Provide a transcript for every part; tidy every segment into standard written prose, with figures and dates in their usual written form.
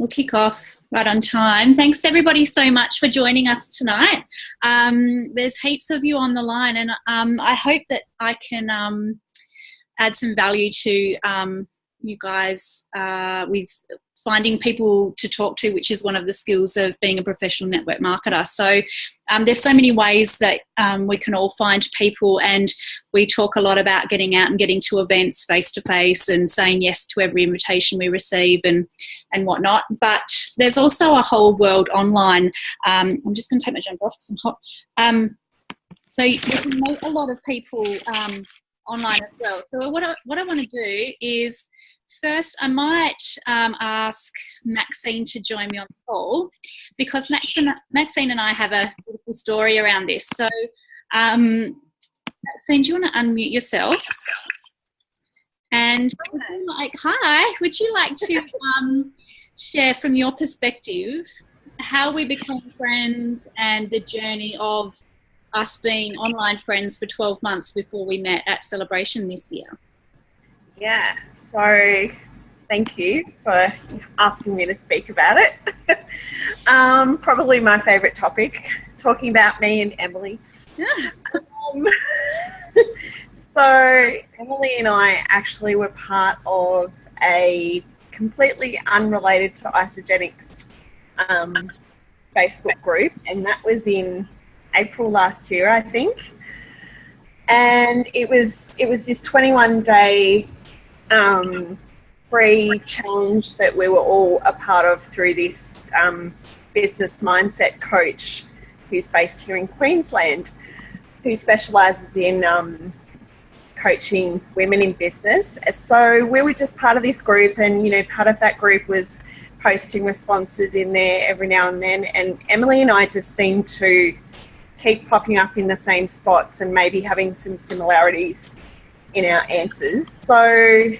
we'll kick off right on time. Thanks everybody so much for joining us tonight. There's heaps of you on the line, and I hope that I can add some value to you guys with finding people to talk to, which is one of the skills of being a professional network marketer. So there's so many ways that we can all find people, and we talk a lot about getting out and getting to events face-to-face and saying yes to every invitation we receive and whatnot. But there's also a whole world online. I'm just going to take my jumper off because I'm hot. So you can meet a lot of people online as well. So what I want to do is, first, I might ask Maxine to join me on the call, because Maxine and I have a beautiful story around this. So, Maxine, do you want to unmute yourself? And would you like to share from your perspective how we became friends and the journey of us being online friends for 12 months before we met at Celebration this year? Yeah, so thank you for asking me to speak about it. Probably my favourite topic, talking about me and Emily. So Emily and I actually were part of a completely unrelated to Isagenix Facebook group, and that was in April last year, I think. And it was this 21-day free challenge that we were all a part of through this business mindset coach who's based here in Queensland, who specialises in coaching women in business. So we were just part of this group, and part of that group was posting responses in there every now and then, and Emily and I just seemed to keep popping up in the same spots and maybe having some similarities in our answers. So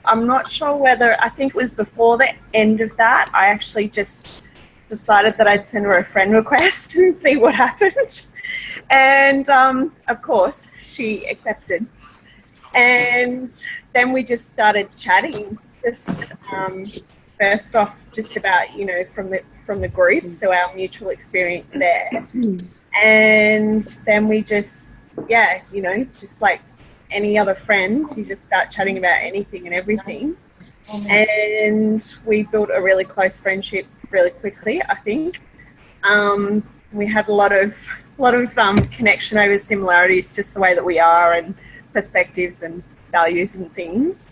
I'm not sure whether, I think it was before the end of that, I actually just decided that I'd send her a friend request and see what happened. And of course, she accepted. And then we just started chatting, just first off, just about, from the group, so our mutual experience there. And then we just, just like any other friends, you just start chatting about anything and everything. And we built a really close friendship really quickly, I think. We had a lot of connection over similarities, just the way that we are, and perspectives and values and things.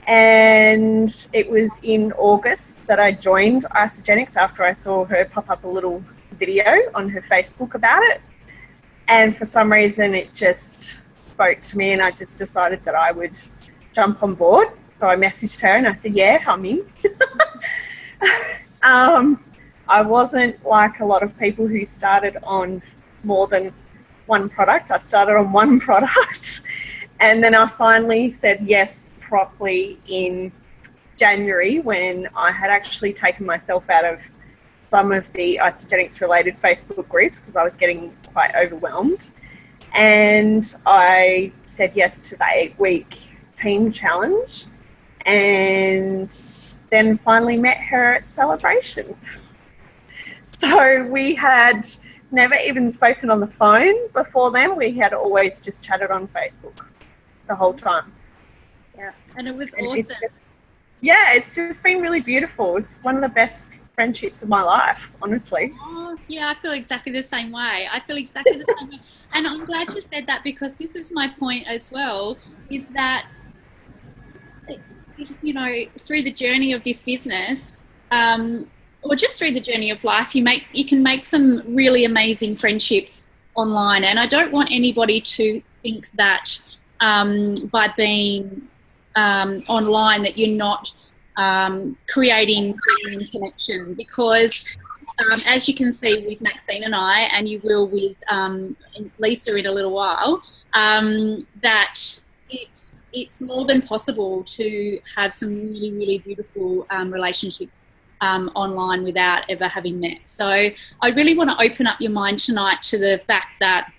And it was in August that I joined Isagenix after I saw her pop up a little video on her Facebook about it. And for some reason it just spoke to me, and I just decided that I would jump on board. So I messaged her and I said, yeah, I'm in. I wasn't like a lot of people who started on more than one product. I started on one product, and then I finally said yes properly in January, when I had actually taken myself out of some of the Isagenix related Facebook groups because I was getting quite overwhelmed. And I said yes to the 8-week team challenge, and then finally met her at Celebration. So we had never even spoken on the phone before then. We had always just chatted on Facebook the whole time. Yeah, and it was awesome. It's just been really beautiful. It was one of the best friendships of my life, honestly. Oh, yeah, I feel exactly the same way. And I'm glad you said that, because this is my point as well, is that, through the journey of this business, or just through the journey of life, you can make some really amazing friendships online. And I don't want anybody to think that by being online that you're not creating connection, because as you can see with Maxine and I, and you will with Lisa in a little while, that it's more than possible to have some really, really beautiful relationships online without ever having met. So I really want to open up your mind tonight to the fact that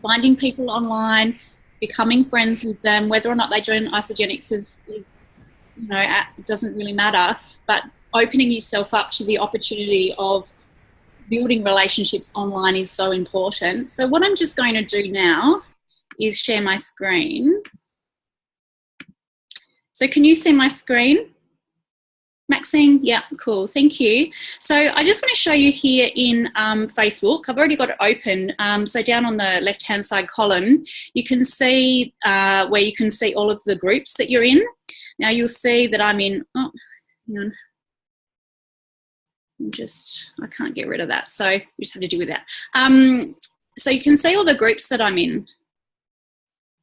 finding people online, becoming friends with them, whether or not they join Isagenix is it doesn't really matter, but opening yourself up to the opportunity of building relationships online is so important. So what I'm just going to do now is share my screen. So can you see my screen? Maxine? Yeah, cool, thank you. So I just want to show you here in Facebook. I've already got it open. So down on the left-hand side column, you can see where you can see all of the groups that you're in. Now you'll see that I'm in, oh, hang on. I can't get rid of that. So we just have to do with that. So you can see all the groups that I'm in.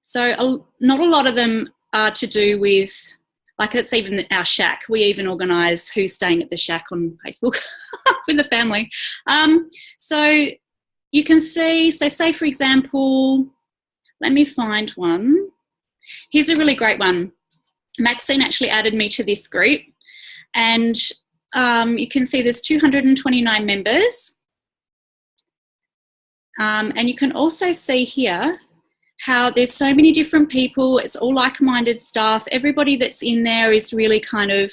So not a lot of them are to do with, like it's even our shack. We even organise who's staying at the shack on Facebook with the family. So you can see, so say for example, let me find one. Here's a really great one. Maxine actually added me to this group, and you can see there's 229 members. And you can also see here how there's so many different people. It's all like-minded stuff. Everybody that's in there is really kind of,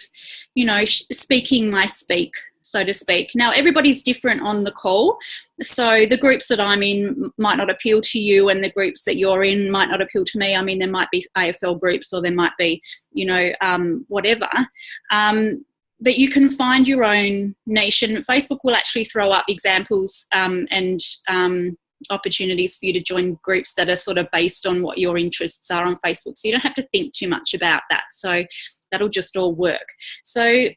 you know, speaking my speak, so to speak. Now, everybody's different on the call. So the groups that I'm in might not appeal to you, and the groups that you're in might not appeal to me. I mean, there might be AFL groups, or there might be, you know, whatever. But you can find your own niche, and Facebook will actually throw up examples and opportunities for you to join groups that are sort of based on what your interests are on Facebook. So you don't have to think too much about that. So that'll just all work. So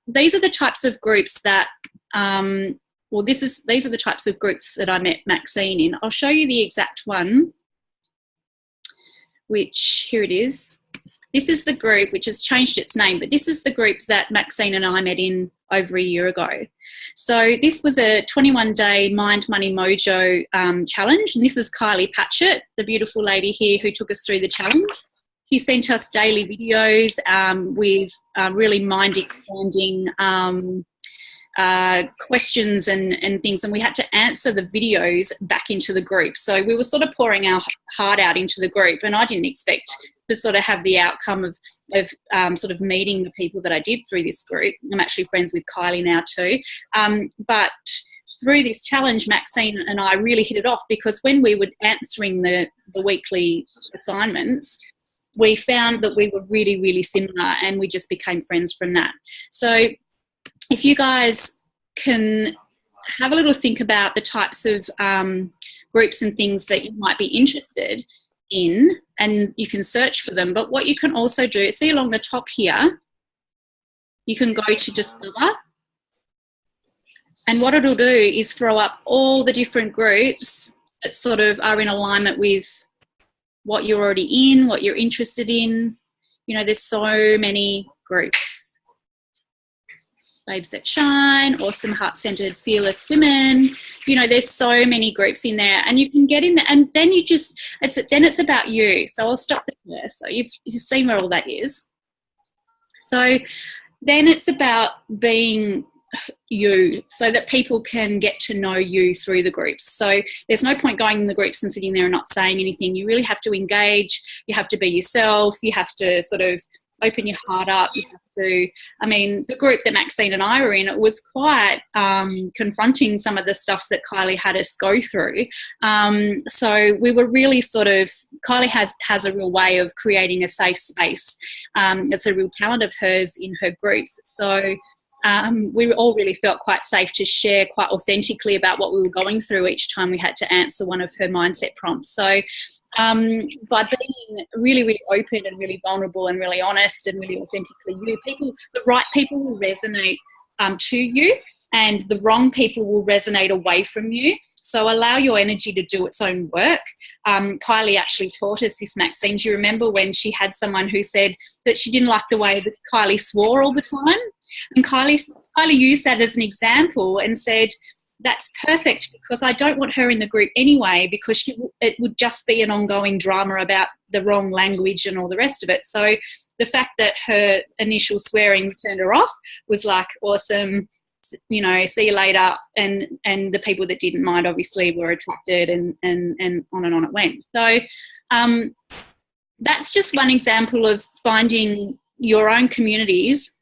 these are the types of groups that, these are the types of groups that I met Maxine in. I'll show you the exact one, which, here it is. This is the group which has changed its name, but this is the group that Maxine and I met in over a year ago. So this was a 21-day Mind Money Mojo challenge, and this is Kylie Patchett, the beautiful lady here who took us through the challenge. She sent us daily videos with really mind-expanding questions and things, and we had to answer the videos back into the group. So we were sort of pouring our heart out into the group, and I didn't expect to sort of have the outcome of sort of meeting the people that I did through this group. I'm actually friends with Kylie now too. But through this challenge, Maxine and I really hit it off, because when we were answering the weekly assignments, we found that we were really, really similar, and we just became friends from that. So if you guys can have a little think about the types of groups and things that you might be interested in, and you can search for them. But what you can also do, see along the top here, you can go to Discover, and what it'll do is throw up all the different groups that sort of are in alignment with what you're already in, what you're interested in. You know, there's so many groups. Babes That Shine, Awesome Heart-Centered Fearless Women. You know, there's so many groups in there, and you can get in there, and then it's about you. So I'll stop there first. So you've seen where all that is. So then it's about being you, so that people can get to know you through the groups. So there's no point going in the groups and sitting there and not saying anything. You really have to engage. You have to be yourself. You have to sort of open your heart up. You have to, I mean, the group that Maxine and I were in, it was quite confronting, some of the stuff that Kylie had us go through. So we were really sort of, Kylie has a real way of creating a safe space. It's a real talent of hers in her groups. So we all really felt quite safe to share quite authentically about what we were going through each time we had to answer one of her mindset prompts. So by being really, really open and really vulnerable and really honest and really authentically you, the right people will resonate to you, and the wrong people will resonate away from you. So allow your energy to do its own work. Kylie actually taught us this, Maxine. Do you remember when she had someone who said that she didn't like the way that Kylie swore all the time? And Kylie used that as an example and said, that's perfect, because I don't want her in the group anyway, because it would just be an ongoing drama about the wrong language and all the rest of it. So the fact that her initial swearing turned her off was like, awesome, you know, see you later. And the people that didn't mind obviously were attracted, and on and on it went. So that's just one example of finding your own communities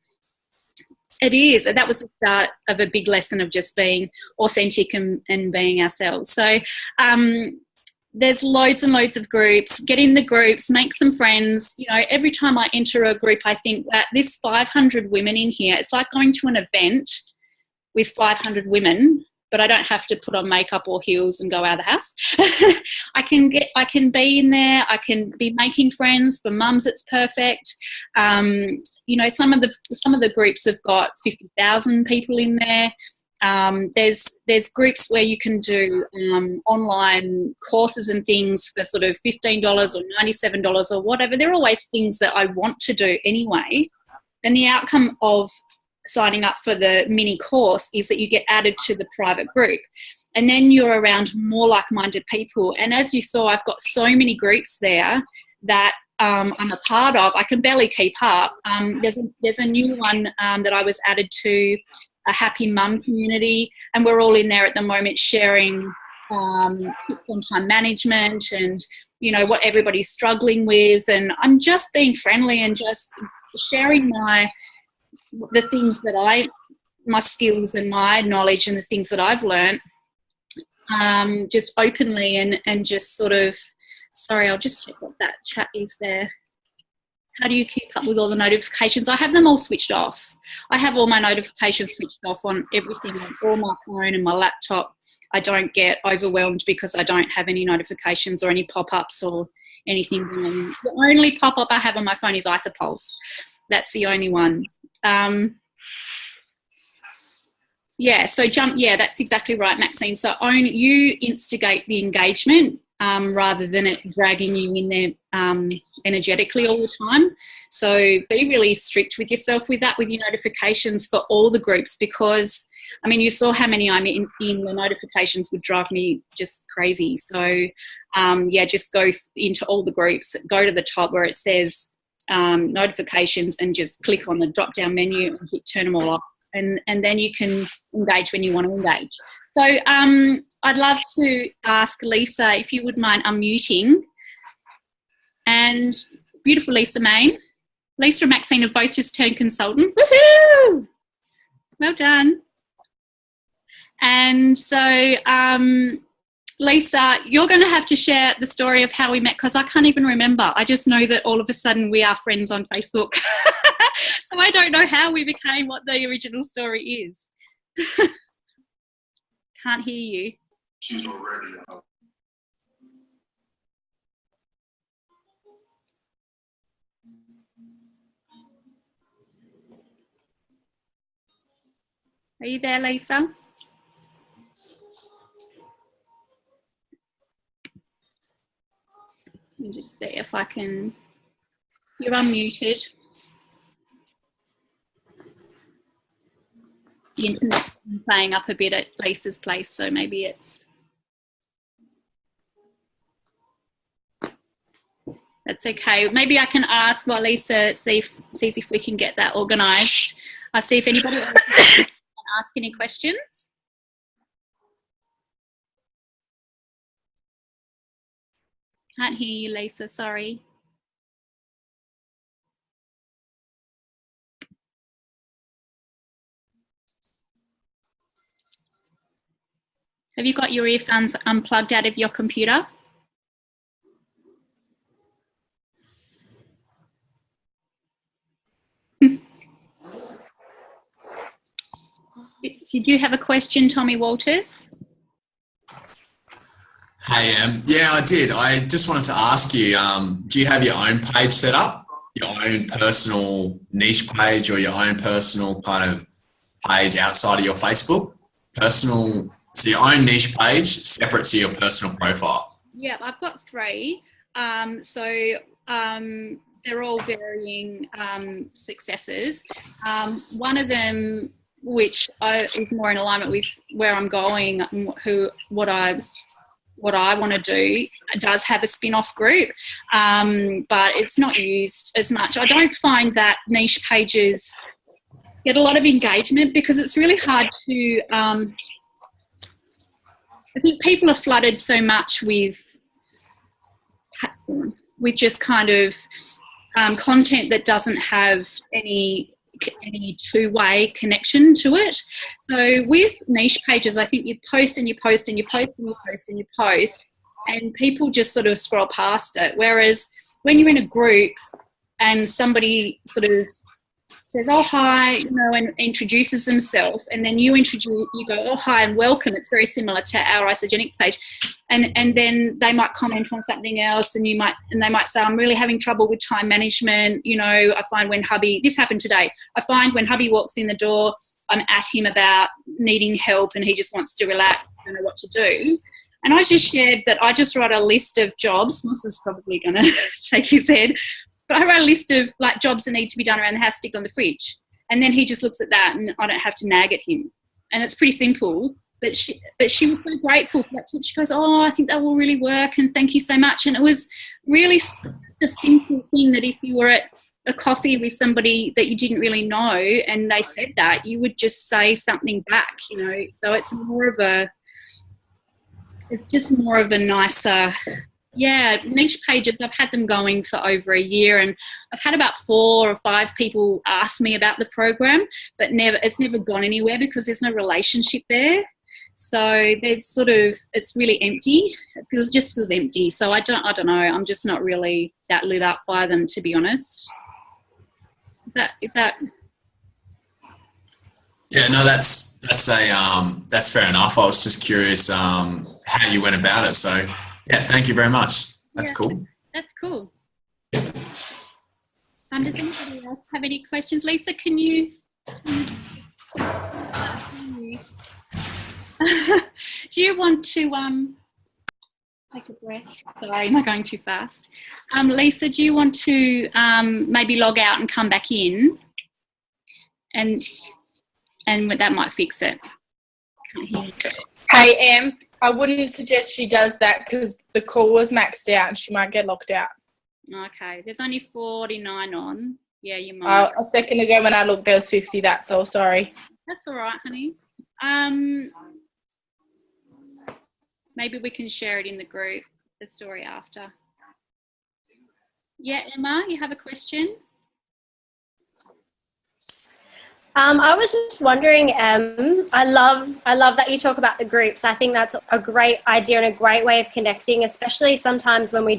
It is. And that was the start of a big lesson of just being authentic and being ourselves. So there's loads and loads of groups. Get in the groups, make some friends. You know, every time I enter a group, I think that this 500 women in here, it's like going to an event with 500 women, but I don't have to put on makeup or heels and go out of the house. I can be in there. I can be making friends. For mums, it's perfect. You know, some of the groups have got 50,000 people in there. There's groups where you can do online courses and things for sort of $15 or $97 or whatever. They're always things that I want to do anyway. And the outcome of signing up for the mini course is that you get added to the private group, and then you're around more like-minded people. And as you saw, I've got so many groups there that I'm a part of. I can barely keep up. There's a new one that I was added to, a happy mum community, and we're all in there at the moment sharing tips on time management and, you know, what everybody's struggling with. And I'm just being friendly and just sharing the things that my skills and my knowledge and the things that I've learned, just openly and just sort of, sorry, I'll just check what that chat is there. How do you keep up with all the notifications? I have them all switched off. I have all my notifications switched off on everything, on all my phone and my laptop. I don't get overwhelmed because I don't have any notifications or any pop-ups or anything. The only pop-up I have on my phone is Isopulse. That's the only one. That's exactly right, Maxine. So you instigate the engagement rather than it dragging you in there energetically all the time. So be really strict with yourself with that, with your notifications for all the groups, because, I mean, you saw how many I'm in. The notifications would drive me just crazy. So, just go into all the groups, go to the top where it says notifications and just click on the drop-down menu and hit turn them all off. And then you can engage when you want to engage. So I'd love to ask Lisa if you would mind unmuting. And beautiful Lisa Main. Lisa and Maxine have both just turned consultant. Woohoo! Well done. And so Lisa, you're going to have to share the story of how we met, because I can't even remember. I just know that all of a sudden we are friends on Facebook. So I don't know how we became what the original story is. Can't hear you. She's already up. Are you there, Lisa? Let me just see if I can. You're unmuted. The internet's playing up a bit at Lisa's place, so maybe it's. That's okay. Maybe I can ask while Lisa sees if we can get that organised. I'll see if anybody else can ask any questions. Can't hear you, Lisa, sorry. Have you got your earphones unplugged out of your computer? Did you have a question, Tommy Walters? Hey, yeah, I did. I just wanted to ask you, do you have your own page set up? Your own personal niche page or your own personal kind of page outside of your Facebook? So your own niche page separate to your personal profile? Yeah, I've got 3. They're all varying successes. One of them, which is more in alignment with where I'm going and what I want to do, does have a spin-off group, but it's not used as much. I don't find that niche pages get a lot of engagement because it's really hard to, I think people are flooded so much with just kind of content that doesn't have any any two-way connection to it. So with niche pages, I think you post and you post and you post and you post and you post, and people just sort of scroll past it. Whereas when you're in a group and somebody sort of says, oh, hi, you know, and introduces themselves, and then you go, oh, hi and welcome. It's very similar to our Isogenics page. And then they might comment on something else, and they might say, I'm really having trouble with time management. You know, I find this happened today. I find when hubby walks in the door, I'm at him about needing help and he just wants to relax, I don't know what to do. And I just shared that I just write a list of jobs. Moss is probably going to shake his head. But I write a list of like jobs that need to be done around the house, stick on the fridge. And then he just looks at that and I don't have to nag at him. And it's pretty simple. But she was so grateful for that tip. She goes, oh, I think that will really work and thank you so much. And it was really a simple thing that if you were at a coffee with somebody that you didn't really know and they said that, you would just say something back, you know. So it's just more of a nicer, niche pages. I've had them going for over a year, and I've had about 4 or 5 people ask me about the program, but it's never gone anywhere because there's no relationship there. So it's really empty. It just feels empty. So I don't know. I'm just not really that lit up by them, to be honest. Is that? Yeah, no, that's fair enough. I was just curious how you went about it. So yeah, thank you very much. That's cool. That's cool. Does anybody else have any questions? Lisa, can you do you want to take a breath? Sorry, am I going too fast? Lisa, do you want to maybe log out and come back in? And that might fix it. Hey, Em, I wouldn't suggest she does that because the call was maxed out and she might get locked out. Okay, there's only 49 on. Yeah, you might. A second ago when I looked, there was 50. That's all. Sorry. That's all right, honey. Maybe we can share it in the group, the story after. Yeah, Emma, you have a question? I was just wondering, I love that you talk about the groups. I think that's a great idea and a great way of connecting, especially sometimes when we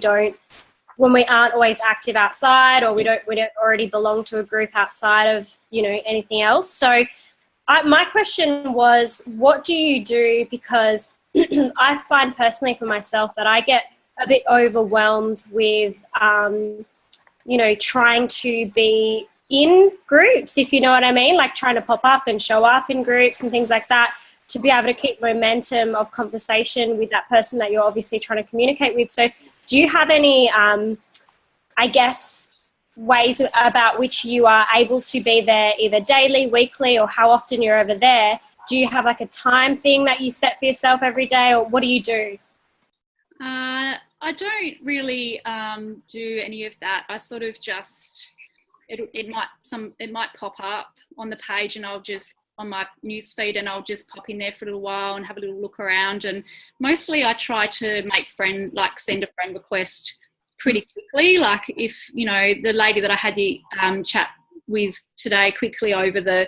aren't always active outside, or we don't already belong to a group outside of, you know, anything else. So my question was, what do you do? Because I find personally for myself that I get a bit overwhelmed with, you know, trying to be in groups, if you know what I mean, like trying to pop up and show up in groups and things like that to be able to keep momentum of conversation with that person that you're obviously trying to communicate with. So do you have any, I guess, ways about which you are able to be there either daily, weekly, or how often you're over there? Do you have like a time thing that you set for yourself every day, or what do you do? I don't really do any of that. I sort of just, it might pop up on the page and I'll just, on my newsfeed, and I'll just pop in there for a little while and have a little look around. And mostly I try to send a friend request pretty quickly. Like if, you know, the lady that I had the chat with today quickly over the,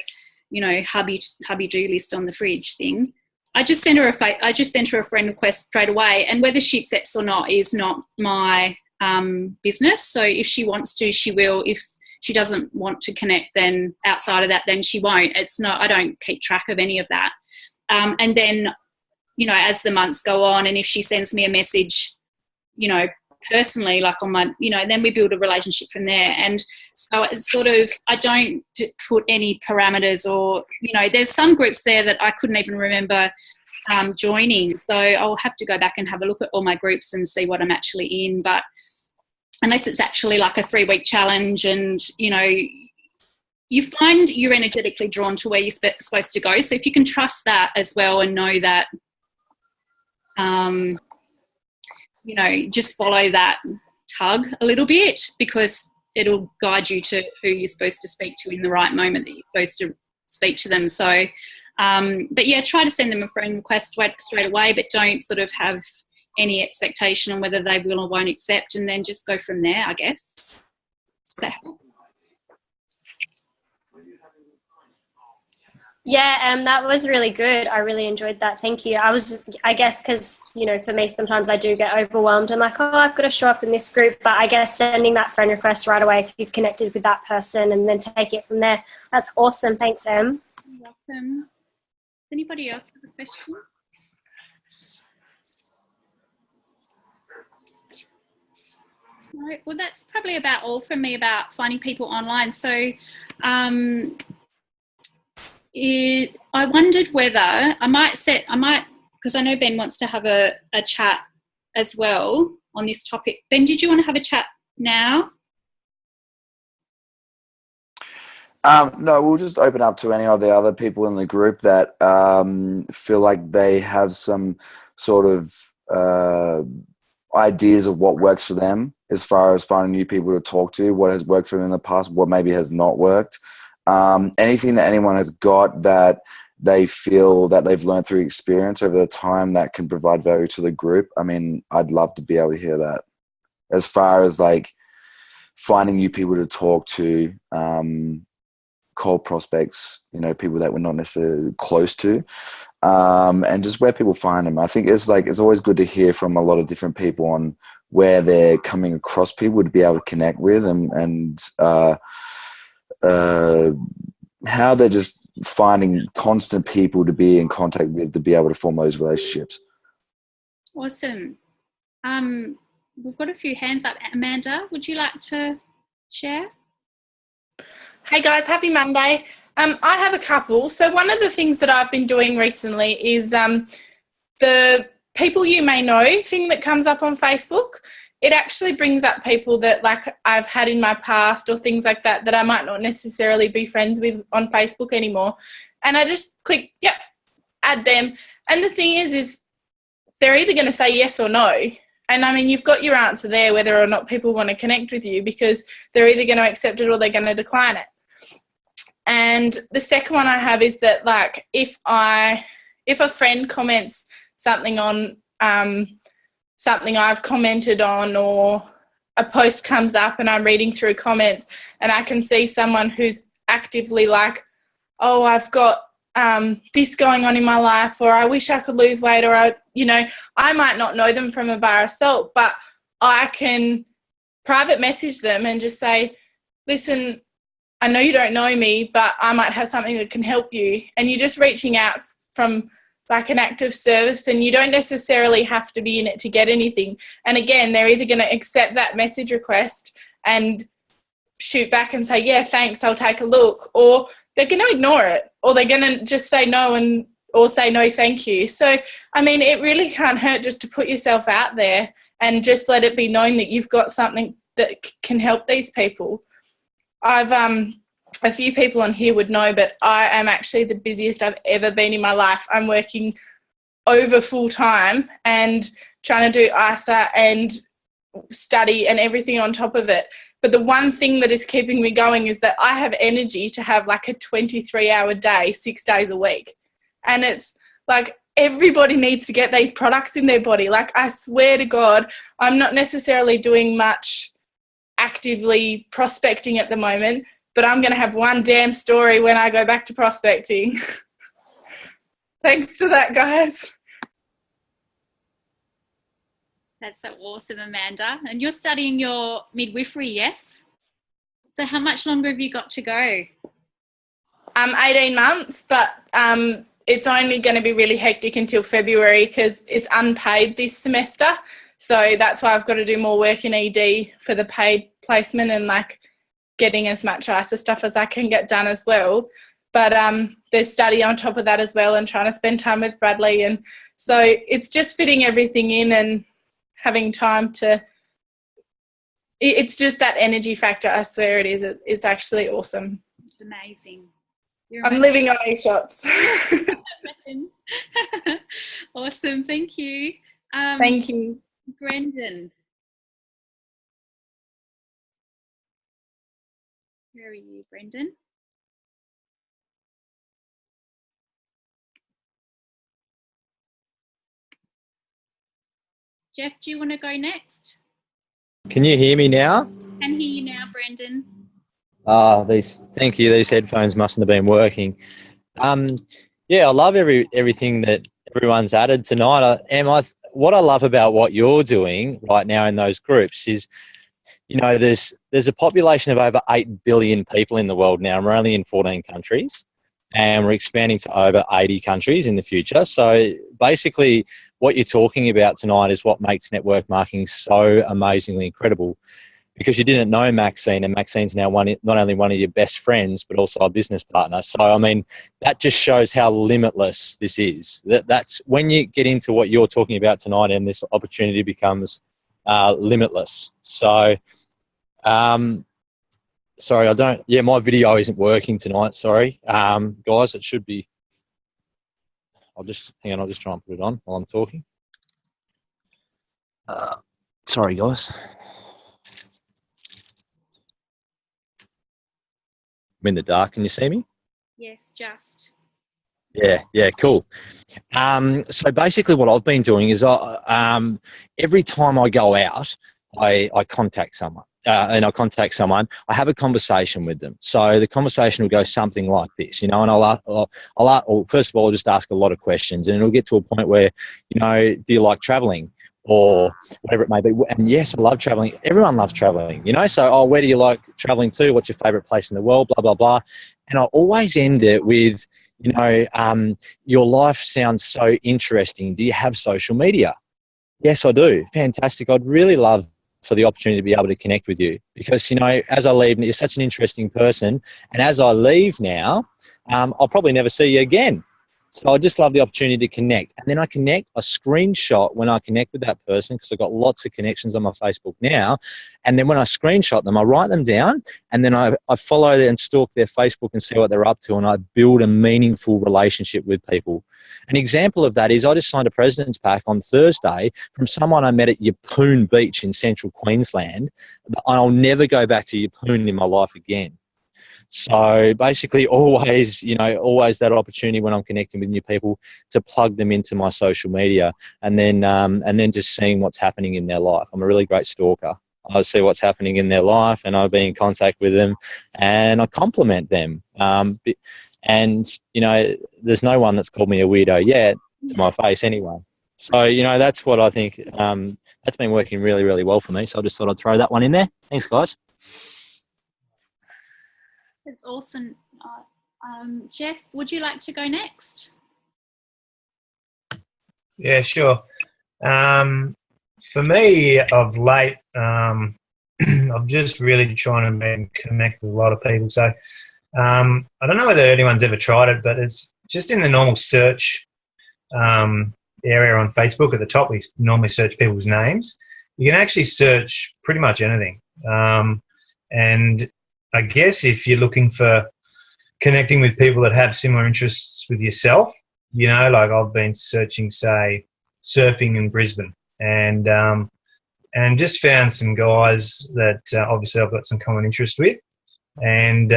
you know, hubby do list on the fridge thing, I just sent her a friend request straight away. And whether she accepts or not is not my business. So if she wants to, she will. If she doesn't want to connect, then outside of that, then she won't. I don't keep track of any of that. And then, you know, as the months go on, and if she sends me a message, you know, personally, like on my, you know, then we build a relationship from there. And so it's sort of, I don't put any parameters, or, you know, there's some groups there that I couldn't even remember joining. So I'll have to go back and have a look at all my groups and see what I'm actually in. But unless it's actually like a 3-week challenge and, you know, you find you're energetically drawn to where you're supposed to go. So if you can trust that as well and know that, you know, just follow that tug a little bit, because it'll guide you to who you're supposed to speak to in the right moment that you're supposed to speak to them. So, but yeah, try to send them a friend request straight away, but don't sort of have any expectation on whether they will or won't accept, and then just go from there, I guess. Does that help? Yeah, that was really good. I really enjoyed that. Thank you. I guess, because, for me, sometimes I do get overwhelmed and like, oh, I've got to show up in this group. But I guess sending that friend request right away if you've connected with that person and then take it from there. That's awesome. Thanks, Em. You're welcome. Does anybody else have a question? Right, well, that's probably about all from me about finding people online. So I wondered whether I might, because I know Ben wants to have a chat as well on this topic. Ben, did you want to have a chat now? No, we'll just open up to any of the other people in the group that feel like they have some sort of ideas of what works for them as far as finding new people to talk to, what has worked for them in the past, what maybe has not worked. Anything that anyone has got that they feel that they've learned through experience over the time that can provide value to the group. I mean, I'd love to be able to hear that. As far as like finding new people to talk to, cold prospects, people that we're not necessarily close to, and just where people find them. I think it's always good to hear from a lot of different people on where they're coming across people to be able to connect with, and how they're just finding constant people to be in contact with to be able to form those relationships. Awesome. We've got a few hands up. Amanda, would you like to share? Hey guys, happy Monday. I have a couple. So one of the things that I've been doing recently is the people you may know thing that comes up on Facebook. It actually brings up people that like I've had in my past or things like that I might not necessarily be friends with on Facebook anymore. And I just click, yep, add them. And the thing is they're either going to say yes or no. And I mean, you've got your answer there whether or not people want to connect with you, because they're either going to accept it or they're going to decline it. And the second one I have is that like if a friend comments something on something I've commented on, or a post comes up and I'm reading through comments and I can see someone who's actively like, oh, I've got this going on in my life, or I wish I could lose weight, or I might not know them from a bar of salt, but I can private message them and just say, listen, I know you don't know me, but I might have something that can help you. And you're just reaching out from like an act of service, and you don't necessarily have to be in it to get anything. And again, they're either going to accept that message request and shoot back and say, yeah, thanks, I'll take a look, or they're going to ignore it, or they're going to just say no or say no thank you. So, I mean, it really can't hurt just to put yourself out there and just let it be known that you've got something that can help these people. I've a few people on here would know, but I am actually the busiest I've ever been in my life. I'm working over full time and trying to do ISA and study and everything on top of it. But the one thing that is keeping me going is that I have energy to have like a 23-hour day, 6 days a week. And it's like everybody needs to get these products in their body. Like, I swear to God, I'm not necessarily doing much actively prospecting at the moment, but I'm going to have one damn story when I go back to prospecting. Thanks for that, guys. That's so awesome, Amanda. And you're studying your midwifery, yes? So how much longer have you got to go? 18 months, but it's only going to be really hectic until February because it's unpaid this semester. So that's why I've got to do more work in ED for the paid placement and like getting as much ISA stuff as I can get done as well. But there's study on top of that as well and trying to spend time with Bradley. And so it's just fitting everything in and having time to, it's just that energy factor. I swear it is. It's actually awesome. It's amazing. I'm living on e-shots. Awesome. Thank you. Thank you. Brendan. Where are you, Brendan? Jeff, do you want to go next? Can you hear me now? Can hear you now, Brendan. Thank you. These headphones mustn't have been working. Yeah, I love everything that everyone's added tonight. What I love about what you're doing right now in those groups is, there's a population of over 8 billion people in the world now, and we're only in 14 countries, and we're expanding to over 80 countries in the future. So basically what you're talking about tonight is what makes network marketing so amazingly incredible, because you didn't know Maxine, and Maxine's now not only one of your best friends, but also a business partner. So, I mean, that just shows how limitless this is. That's when you get into what you're talking about tonight, and this opportunity becomes limitless. So, sorry, my video isn't working tonight. Sorry. Guys, it should be. I'll just try and put it on while I'm talking. Sorry, guys. I'm in the dark. Can you see me? Yes, just. Yeah, cool. So basically what I've been doing is every time I go out, I contact someone. I have a conversation with them. So the conversation will go something like this, and first of all, I'll just ask a lot of questions, and it'll get to a point where, do you like traveling? Or whatever it may be. And yes, I love traveling. Everyone loves traveling, So, where do you like traveling to? What's your favorite place in the world? Blah, blah, blah. And I always end it with, your life sounds so interesting. Do you have social media? Yes, I do. Fantastic. I'd really love for the opportunity to be able to connect with you, because, as I leave, you're such an interesting person. And as I leave now, I'll probably never see you again. So I just love the opportunity to connect. And then I screenshot when I connect with that person, because I've got lots of connections on my Facebook now. And then when I screenshot them, I write them down, and then I follow and stalk their Facebook and see what they're up to, and I build a meaningful relationship with people. An example of that is I just signed a President's Pack on Thursday from someone I met at Yeppoon Beach in central Queensland. I'll never go back to Yeppoon in my life again. So basically always that opportunity when I'm connecting with new people to plug them into my social media, and then just seeing what's happening in their life. I'm a really great stalker. I see what's happening in their life, and I'll be in contact with them, and I compliment them. And, there's no one that's called me a weirdo yet to my face anyway. So, that's what I think, that's been working really, really well for me. So I just thought I'd throw that one in there. Thanks, guys. That's awesome. Jeff, would you like to go next? Yeah, sure. For me, of late, I'm just really trying to connect with a lot of people. So I don't know whether anyone's ever tried it, but it's just in the normal search area on Facebook. At the top, we normally search people's names. You can actually search pretty much anything. And I guess if you're looking for connecting with people that have similar interests with yourself, like I've been searching, say, surfing in Brisbane, and just found some guys that obviously I've got some common interest with, and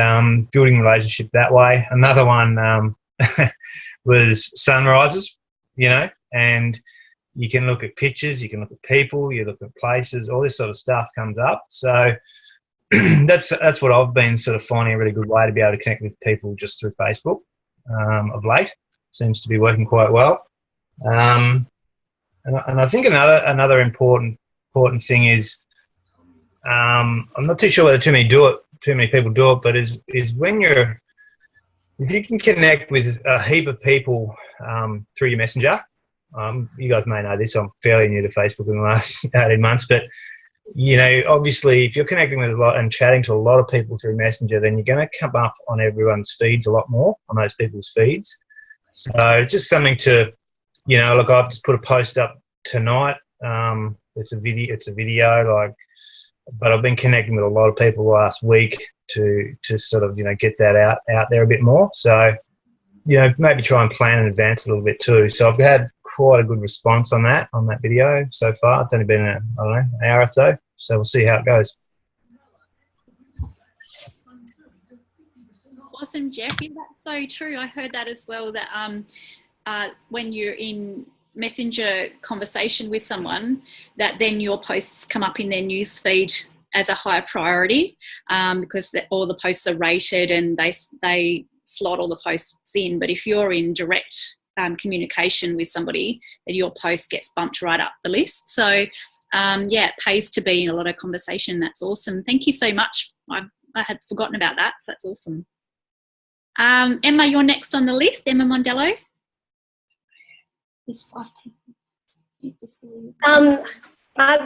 building a relationship that way. Another one was sunrises, and you can look at pictures, you can look at people, you look at places, all this sort of stuff comes up. So that's what I've been sort of finding a really good way to be able to connect with people just through Facebook of late. Seems to be working quite well. And I think another important thing is, I'm not too sure whether too many people do it, but is when if you can connect with a heap of people through your messenger. You guys may know this, I'm fairly new to Facebook in the last 18 months, but obviously if you're connecting with a lot and chatting to a lot of people through Messenger, then you're going to come up on everyone's feeds a lot more, on those people's feeds. So just something to, look, I've just put a post up tonight. It's a video, but I've been connecting with a lot of people last week to sort of, get that out there a bit more. So, maybe try and plan in advance a little bit too. So I've had quite a good response on that video so far. It's only been an hour or so we'll see how it goes. Awesome, Jeff. Yeah, that's so true. I heard that as well, that when you're in Messenger conversation with someone, that then your posts come up in their news feed as a higher priority, because all the posts are rated and they slot all the posts in, but if you're in direct communication with somebody, then your post gets bumped right up the list. So yeah, it pays to be in a lot of conversation. That's awesome. Thank you so much. I had forgotten about that, so that's awesome. Emma, you're next on the list. Emma Mondello. There's 5 people.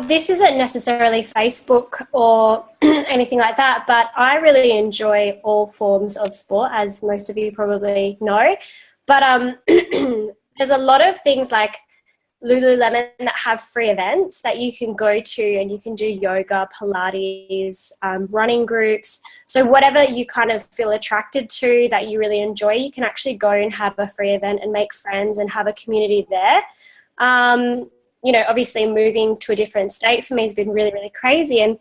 This isn't necessarily Facebook or anything like that, but I really enjoy all forms of sport, as most of you probably know. But there's a lot of things like Lululemon that have free events that you can go to, and you can do yoga, Pilates, running groups. So whatever you kind of feel attracted to that you really enjoy, you can actually go and have a free event and make friends and have a community there. You know, obviously moving to a different state for me has been really, really crazy. And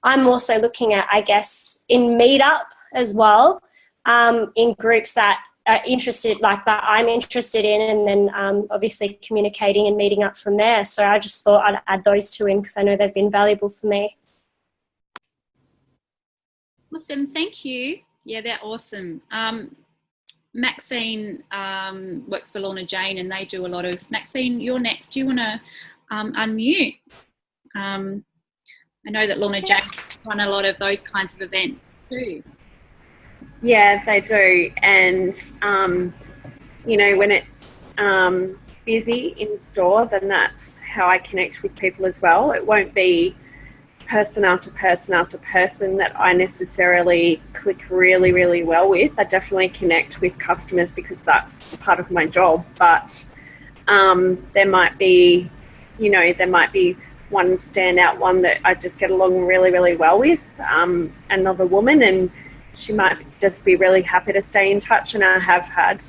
I'm also looking at, I guess, in Meetup as well, in groups that are interested, like that I'm interested in, and then obviously communicating and meeting up from there. So I just thought I'd add those two in because I know they've been valuable for me. Awesome, thank you. Yeah, they're awesome. Maxine works for Lorna Jane, and they do a lot of... Maxine, you're next. Do you want to unmute? I know that Lorna Jane run a lot of those kinds of events too. Yeah, they do. And, you know, when it's busy in store, then that's how I connect with people as well. It won't be person after person after person that I necessarily click really, really well with. I definitely connect with customers because that's part of my job. But there might be, you know, there might be one standout one that I just get along really, really well with, another woman, and she might just be really happy to stay in touch. And I have had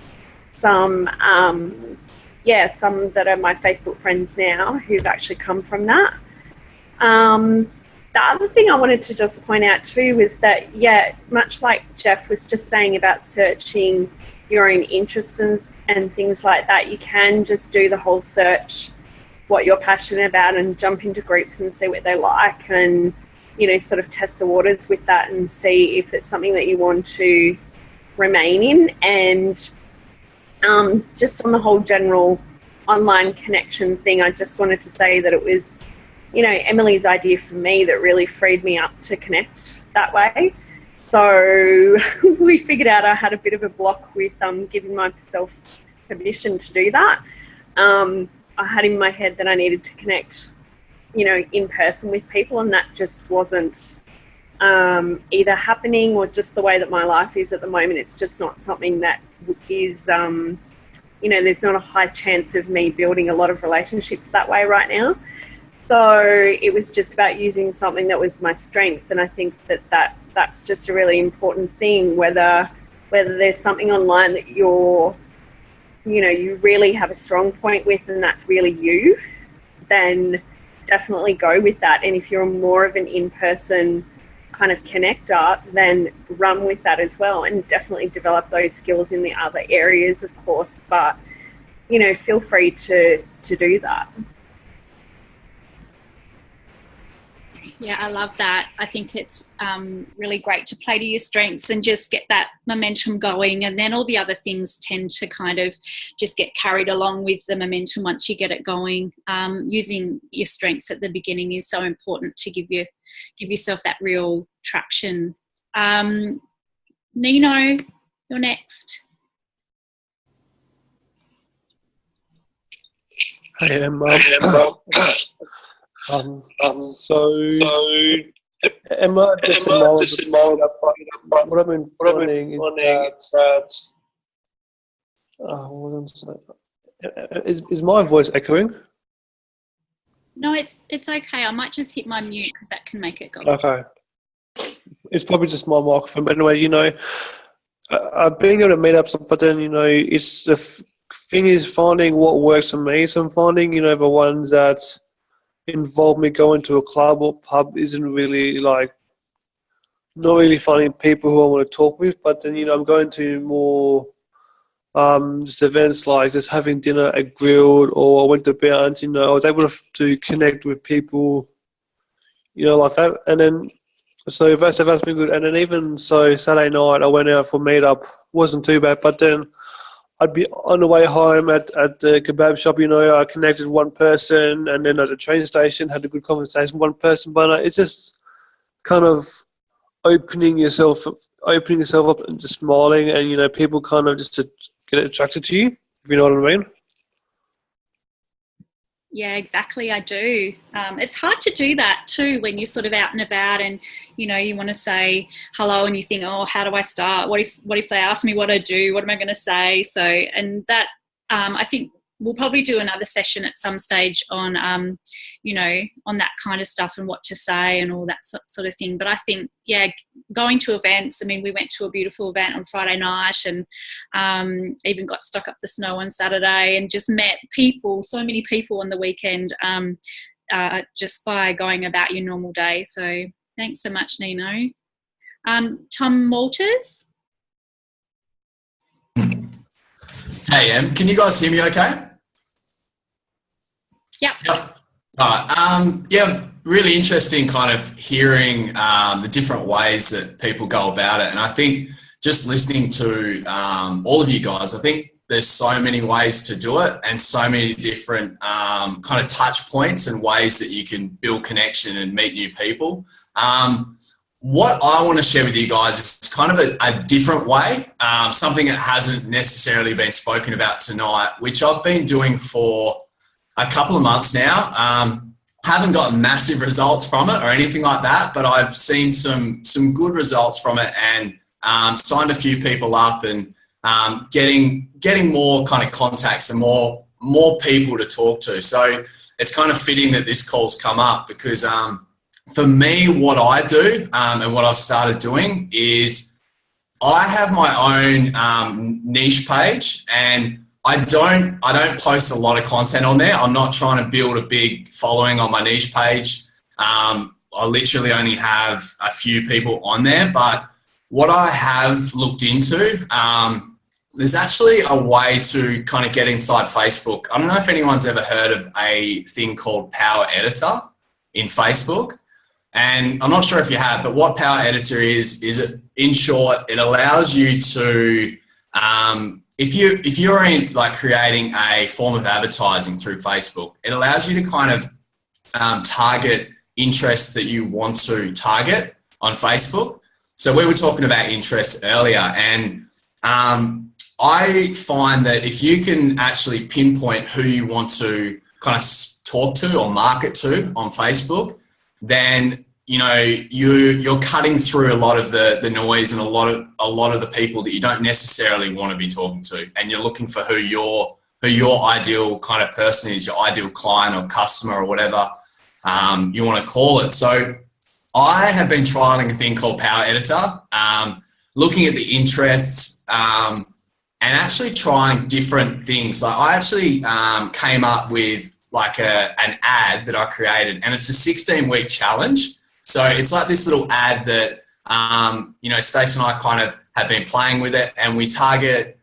some, some that are my Facebook friends now who've actually come from that. The other thing I wanted to just point out too was that, yeah, much like Jeff was just saying about searching your own interests and things like that, you can just do the whole search, what you're passionate about, and jump into groups and see what they like, and, you know, sort of test the waters with that and see if it's something that you want to remain in. And just on the whole general online connection thing, I just wanted to say that it was, you know, Emily's idea for me that really freed me up to connect that way. So we figured out I had a bit of a block with giving myself permission to do that. I had in my head that I needed to connect, you know, in person with people, and that just wasn't either happening or just the way that my life is at the moment. It's just not something that is, you know, there's not a high chance of me building a lot of relationships that way right now. So it was just about using something that was my strength, and I think that's just a really important thing. Whether there's something online that you really have a strong point with, and that's really you, then definitely go with that. And if you're more of an in-person kind of connector, then run with that as well, and definitely develop those skills in the other areas, of course. But, you know, feel free to do that. Yeah, I love that. I think it's really great to play to your strengths and just get that momentum going, and then all the other things tend to kind of just get carried along with the momentum once you get it going. Using your strengths at the beginning is so important to give yourself that real traction. Nino, you're next. Hey, so Emma, just in mind, what I've been running is that, is my voice echoing? No, it's okay. I might just hit my mute because that can make it go. Okay. It's probably just my microphone. But anyway, you know, I've been able to meet up, but then, you know, it's the thing is finding what works for me. So I'm finding, you know, the ones that involve me going to a club or pub isn't really not really finding people who I want to talk with. But then, you know, I'm going to more just events like just having dinner at Grilled, or I went to Bounce, you know, I was able to connect with people, you know, like that. And then, so that's been good. And then even so, Saturday night I went out for Meetup wasn't too bad. But then I'd be on the way home at the kebab shop, I connected with one person, and then at the train station had a good conversation with one person. But it's just kind of opening yourself up and just smiling, and people kind of just get attracted to you, if you know what I mean. Yeah, exactly. I do. It's hard to do that too when you're sort of out and about, and you want to say hello, and you think, oh, how do I start? What if they ask me what I do? What am I going to say? So, and that I think we'll probably do another session at some stage on on that kind of stuff and what to say and all that sort of thing. But I think, yeah, going to events. I mean, we went to a beautiful event on Friday night, and even got stuck up the snow on Saturday, and just met people, so many people on the weekend, just by going about your normal day. So thanks so much, Nino. Tom Walters. Hey, Em, can you guys hear me okay? Yep. All right. Yeah, really interesting kind of hearing the different ways that people go about it. And I think just listening to all of you guys, I think there's so many ways to do it, and so many different kind of touch points and ways that you can build connection and meet new people. What I want to share with you guys is kind of a different way, something that hasn't necessarily been spoken about tonight, which I've been doing for a couple of months now. Haven't gotten massive results from it or anything like that, but I've seen some good results from it, and signed a few people up, and getting more kind of contacts and more people to talk to. So it's kind of fitting that this call's come up, because for me, what I do and what I've started doing is I have my own niche page, and I don't post a lot of content on there. I'm not trying to build a big following on my niche page. I literally only have a few people on there, but what I have looked into, there's actually a way to kind of get inside Facebook. I don't know if anyone's ever heard of a thing called Power Editor in Facebook. And I'm not sure if you have, but what Power Editor is it, in short, it allows you to, if you're in like creating a form of advertising through Facebook, it allows you to kind of target interests that you want to target on Facebook. So we were talking about interests earlier, and I find that if you can actually pinpoint who you want to kind of talk to or market to on Facebook, then you're cutting through a lot of the noise and a lot of the people that you don't necessarily want to be talking to, and you're looking for who your ideal kind of person is, your ideal client or customer or whatever you want to call it. So I have been trialing a thing called Power Editor, looking at the interests and actually trying different things. Like I actually came up with like an ad that I created, and it's a 16-week challenge. So it's like this little ad that, Stacey and I kind of have been playing with it, and we target,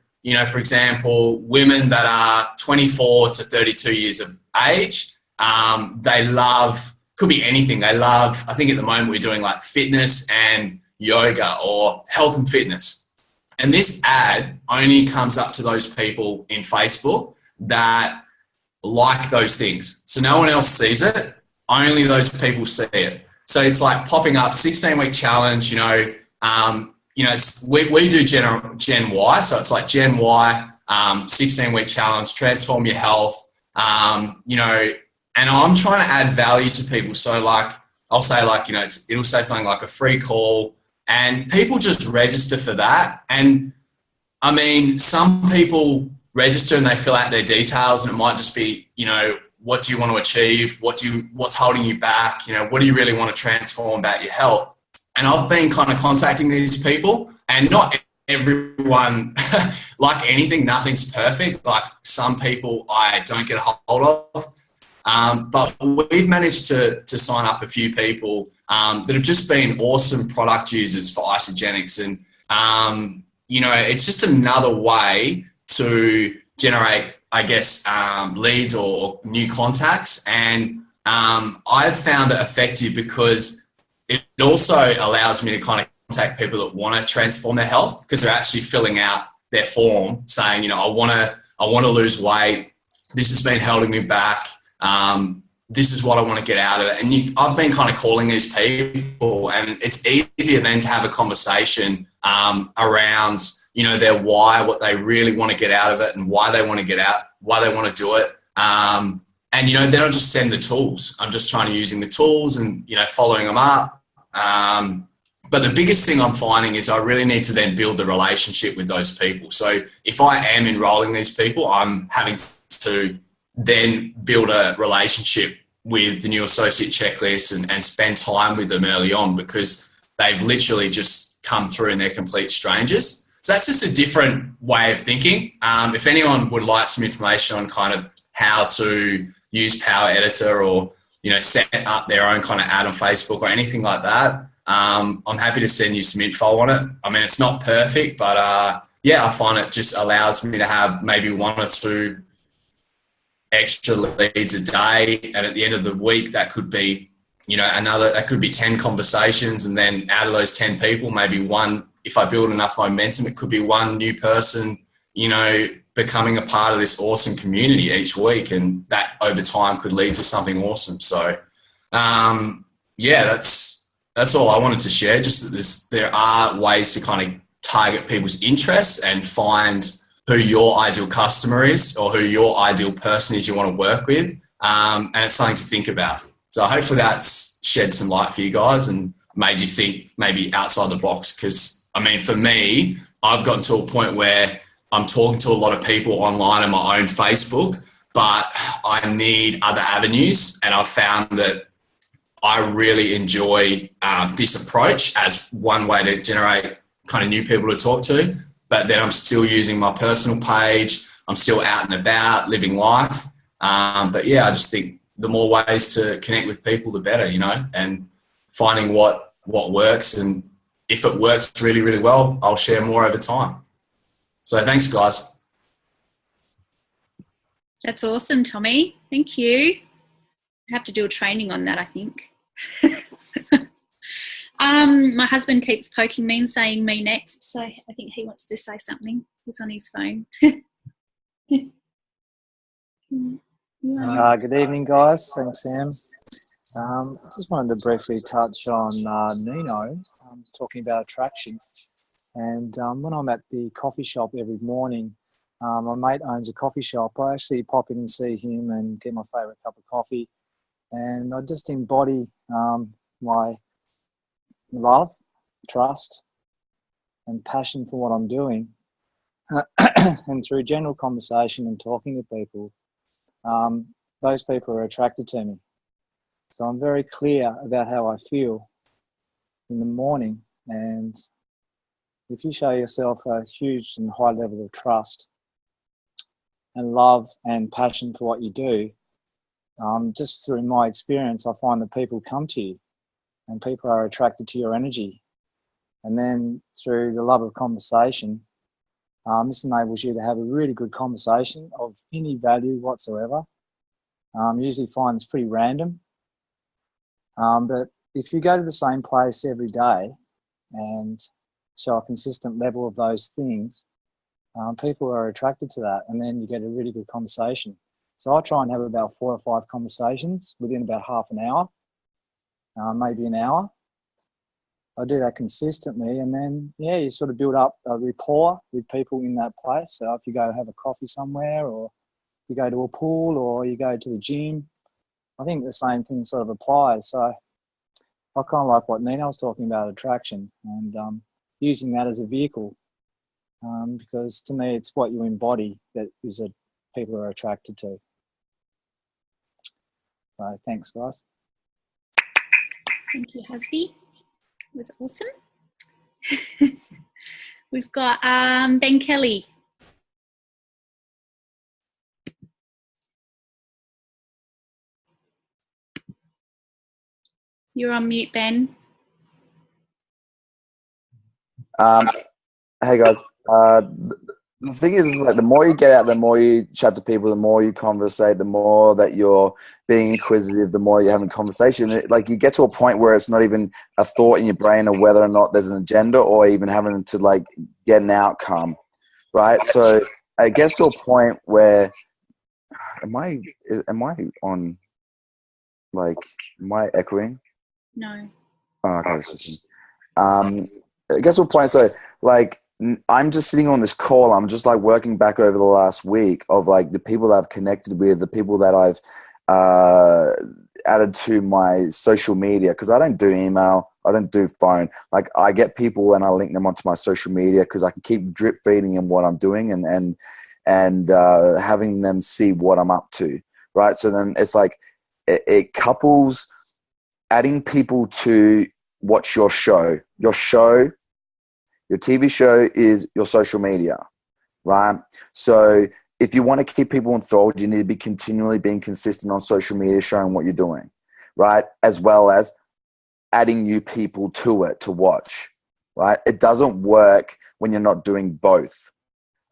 for example, women that are 24 to 32 years of age. They love, could be anything. They love, I think at the moment we're doing like fitness and yoga or health and fitness. And this ad only comes up to those people in Facebook that like those things. So no one else sees it. Only those people see it. So it's like popping up 16-week challenge, we do Gen Y. So it's like Gen Y, 16-week challenge, transform your health, and I'm trying to add value to people. So like, I'll say like, it'll say something like a free call, and people just register for that. And I mean, some people register and they fill out their details, and it might just be, what do you want to achieve? What's holding you back? What do you really want to transform about your health? And I've been kind of contacting these people, and not everyone, like anything, nothing's perfect. Like some people I don't get a hold of. But we've managed to sign up a few people that have just been awesome product users for Isagenix. And, it's just another way to generate, I guess, leads or new contacts. And I've found it effective because it also allows me to kind of contact people that want to transform their health because they're actually filling out their form saying, you know, I want to lose weight. This has been holding me back. This is what I want to get out of it. And I've been kind of calling these people, and it's easier then to have a conversation around, you know, their why, what they really want to get out of it, and why they want to get out, why they want to do it. And, you know, then I'll just send the tools. I'm just trying to using the tools and, you know, following them up. But the biggest thing I'm finding is I really need to then build the relationship with those people. So if I am enrolling these people, I'm having to then build a relationship with the new associate checklist and spend time with them early on, because they've literally just come through and they're complete strangers. So that's just a different way of thinking. If anyone would like some information on kind of how to use Power Editor, or, you know, set up their own kind of ad on Facebook or anything like that, I'm happy to send you some info on it. I mean, it's not perfect, but yeah, I find it just allows me to have maybe 1 or 2 extra leads a day, and at the end of the week that could be, you know, that could be 10 conversations, and then out of those 10 people, maybe one, if I build enough momentum, it could be one new person, you know, becoming a part of this awesome community each week, and that over time could lead to something awesome. So yeah, that's all I wanted to share, just that there are ways to kind of target people's interests and find who your ideal customer is, or who your ideal person is you want to work with. And it's something to think about. So hopefully that's shed some light for you guys and made you think maybe outside the box. Because, I mean, for me, I've gotten to a point where I'm talking to a lot of people online on my own Facebook, but I need other avenues. And I've found that I really enjoy this approach as one way to generate kind of new people to talk to. But then I'm still using my personal page. I'm still out and about living life. But yeah, I just think the more ways to connect with people, the better, you know, and finding what works. And if it works really, really well, I'll share more over time. So thanks, guys. That's awesome, Tommy. Thank you. I have to do a training on that, I think. My husband keeps poking me and saying me next, so I think he wants to say something. He's on his phone. Good evening, guys. Thanks, Sam. Just wanted to briefly touch on Nino, talking about attraction. And when I'm at the coffee shop every morning, my mate owns a coffee shop. I actually pop in and see him and get my favourite cup of coffee. And I just embody my love, trust, and passion for what I'm doing. And through general conversation and talking to people, those people are attracted to me. So I'm very clear about how I feel in the morning. And if you show yourself a huge and high level of trust and love and passion for what you do, just through my experience, I find that people come to you and people are attracted to your energy. And then through the love of conversation, this enables you to have a really good conversation of any value whatsoever. Usually find it's pretty random. But if you go to the same place every day and show a consistent level of those things, people are attracted to that, and then you get a really good conversation. So I try and have about 4 or 5 conversations within about half an hour, maybe an hour. I do that consistently, and then, yeah, you sort of build up a rapport with people in that place. So if you go have a coffee somewhere, or you go to a pool, or you go to the gym, I think the same thing sort of applies. So I kind of like what Nina was talking about, attraction, and using that as a vehicle, because to me it's what you embody that is that people are attracted to. So thanks, guys. Thank you, Husby. It was awesome. We've got Ben Kelly. You're on mute, Ben. Hey guys, The thing is like the more you get out, the more you chat to people, the more you conversate, the more that you're being inquisitive, the more you're having conversation. Like you get to a point where it's not even a thought in your brain of whether or not there's an agenda or even having to like get an outcome, right? So it gets to a point where am I on like am I echoing? No. Oh, okay. It gets to a point. So like I'm just sitting on this call. I'm just like working back over the last week of like the people that I've connected with, the people that I've added to my social media, because I don't do email, I don't do phone. Like I get people and I link them onto my social media because I can keep drip feeding them what I'm doing and having them see what I'm up to, right? So then it's like it couples adding people to watch your show. Your TV show is your social media, right? So if you want to keep people enthralled, you need to be continually being consistent on social media, showing what you're doing, right? As well as adding new people to it to watch, right? It doesn't work when you're not doing both.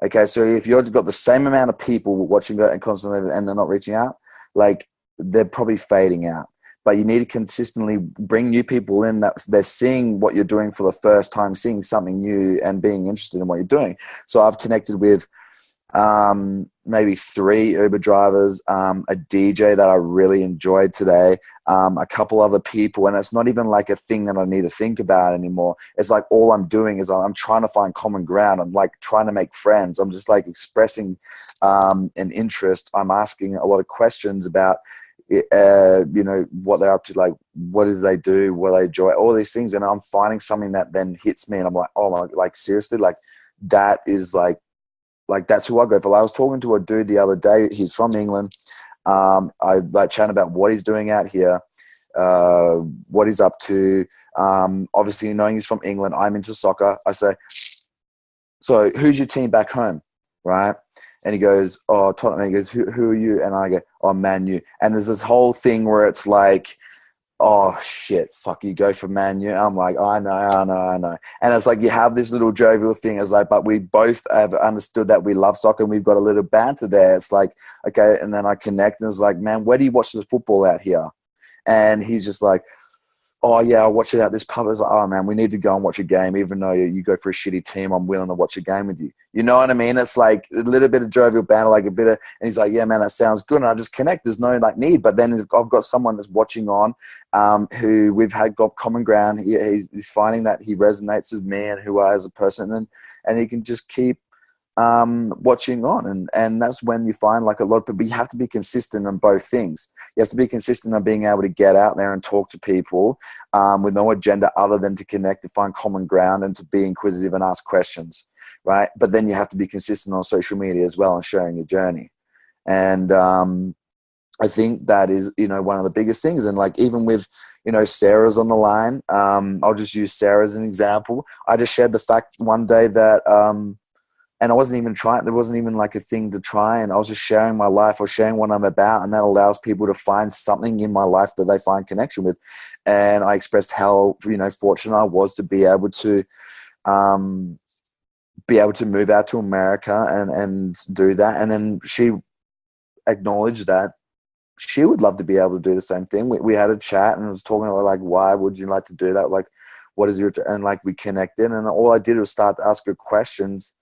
Okay, so if you've got the same amount of people watching it and constantly and they're not reaching out, like they're probably fading out. But you need to consistently bring new people in that they're seeing what you're doing for the first time, seeing something new and being interested in what you're doing. So I've connected with maybe 3 Uber drivers, a DJ that I really enjoyed today, a couple other people. And it's not even like a thing that I need to think about anymore. It's like all I'm doing is I'm trying to find common ground. I'm like trying to make friends. I'm just like expressing an interest. I'm asking a lot of questions about what they're up to, like what does they do, what they enjoy, all these things, and I'm finding something that then hits me and I'm like, oh my, like seriously, like that is like that's who I go for. I was talking to a dude the other day, he's from England. I like chatting about what he's doing out here, what he's up to, obviously knowing he's from England. I'm into soccer. I say, so who's your team back home, right? And he goes, oh, Tottenham. And he goes, who are you? And I go, oh, Man U. And there's this whole thing where it's like, oh, shit, fuck, you go for Man U. I'm like, I know. And it's like you have this little jovial thing. It's like, but we both have understood that we love soccer and we've got a little banter there. It's like, okay. And then I connect and it's like, man, where do you watch the football out here? And he's just like, oh, yeah, I'll watch it at this pub. It's like, oh, man, we need to go and watch a game. Even though you go for a shitty team, I'm willing to watch a game with you. You know what I mean? It's like a little bit of jovial banter, like a bit of, and he's like, yeah, man, that sounds good. And I just connect. There's no like need. But then I've got someone that's watching on who we've got common ground. He's finding that he resonates with me and who I as a person. And he can just keep watching on. And that's when you find like a lot of people, you have to be consistent on both things. You have to be consistent on being able to get out there and talk to people with no agenda other than to connect, to find common ground and to be inquisitive and ask questions, right? But then you have to be consistent on social media as well and sharing your journey. And I think that is, one of the biggest things. And like even with, Sarah's on the line, I'll just use Sarah as an example. I just shared the fact one day that and I wasn't even trying, there wasn't even like a thing to try. And I was just sharing my life or sharing what I'm about. And that allows people to find something in my life that they find connection with. And I expressed how, fortunate I was to be able to move out to America and do that. And then she acknowledged that she would love to be able to do the same thing. We had a chat and I was talking about like, why would you like to do that? Like, what is your, and like we connected and all I did was start to ask her questions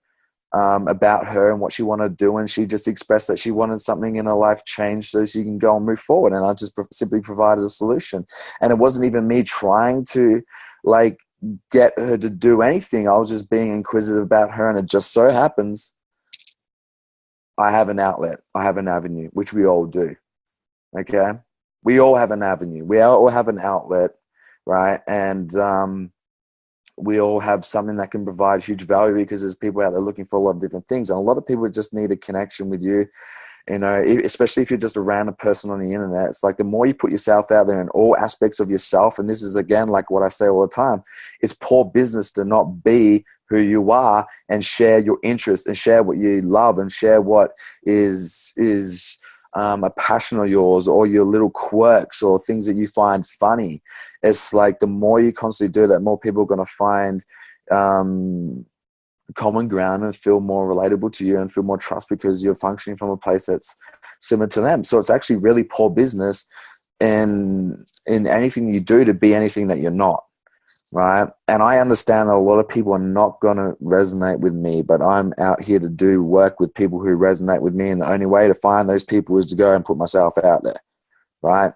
about her and what she wanted to do, and she just expressed that she wanted something in her life changed so she can go and move forward, and I just simply provided a solution. And it wasn't even me trying to like get her to do anything. I was just being inquisitive about her, and it just so happens I have an outlet, I have an avenue, which we all do. Okay, we all have an avenue, we all have an outlet, right? And we all have something that can provide huge value because there's people out there looking for a lot of different things. And a lot of people just need a connection with you, especially if you're just a random person on the internet. It's like the more you put yourself out there in all aspects of yourself, and this is again, like what I say all the time, it's poor business to not be who you are and share your interests and share what you love and share what is a passion of yours or your little quirks or things that you find funny. It's like the more you constantly do that, more people are going to find common ground and feel more relatable to you and feel more trust because you're functioning from a place that's similar to them. So it's actually really poor business in anything you do to be anything that you're not, right? And I understand that a lot of people are not going to resonate with me, but I'm out here to do work with people who resonate with me, and the only way to find those people is to go and put myself out there, right?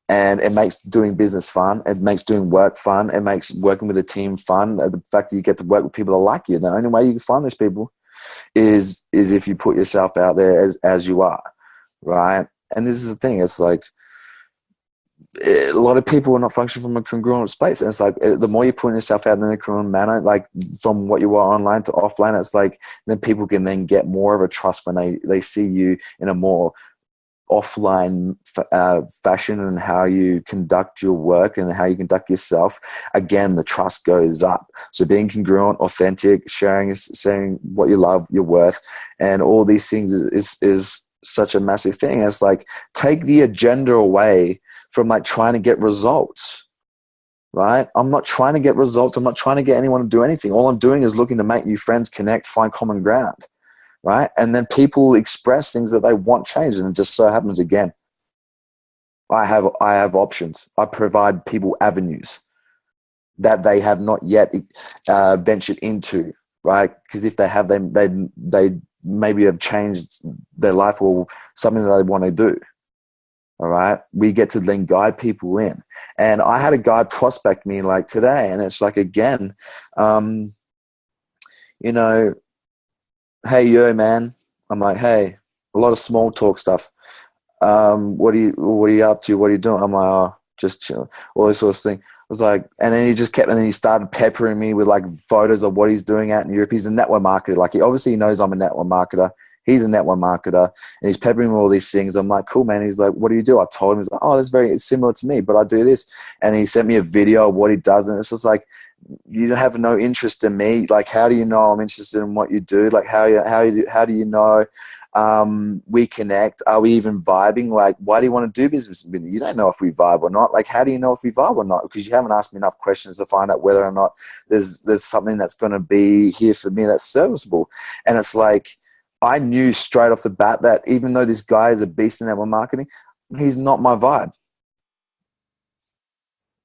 And it makes doing business fun. It makes doing work fun. It makes working with a team fun. The fact that you get to work with people that like you. The only way you can find those people is if you put yourself out there as you are, right? And this is the thing. It's like a lot of people are not functioning from a congruent space. And it's like the more you put yourself out in a congruent manner, like from what you are online to offline, it's like then people can then get more of a trust when they see you in a more offline fashion and how you conduct your work and how you conduct yourself. Again, the trust goes up. So being congruent, authentic, sharing what you love, your worth, and all these things is such a massive thing. And it's like, take the agenda away from like trying to get results, right? I'm not trying to get results. I'm not trying to get anyone to do anything. All I'm doing is looking to make new friends, connect, find common ground. Right? And then people express things that they want changed, and it just so happens again. I have options. I provide people avenues that they have not yet ventured into, right? Because if they have, they maybe have changed their life or something that they want to do. All right, we get to then guide people in. And I had a guy prospect me like today, and it's like again, you know. Hey, yo, man. I'm like, hey, a lot of small talk stuff. What are you up to? What are you doing? I'm like, oh, just chilling. All this sort of thing. I was like, and then he started peppering me with like photos of what he's doing out in Europe. He's a network marketer. Like he knows I'm a network marketer. He's a network marketer, and he's peppering me with all these things. I'm like, cool, man. He's like, what do you do? I told him. He's like, oh, that's very similar to me, but I do this. And he sent me a video of what he does, and it's just like, you have no interest in me. Like, how do you know I'm interested in what you do? Like, how do you know we connect? Are we even vibing? Like, why do you want to do business with me? You don't know if we vibe or not. Like, how do you know if we vibe or not? Because you haven't asked me enough questions to find out whether or not there's something that's going to be here for me that's serviceable. And it's like, I knew straight off the bat that even though this guy is a beast in network marketing, he's not my vibe.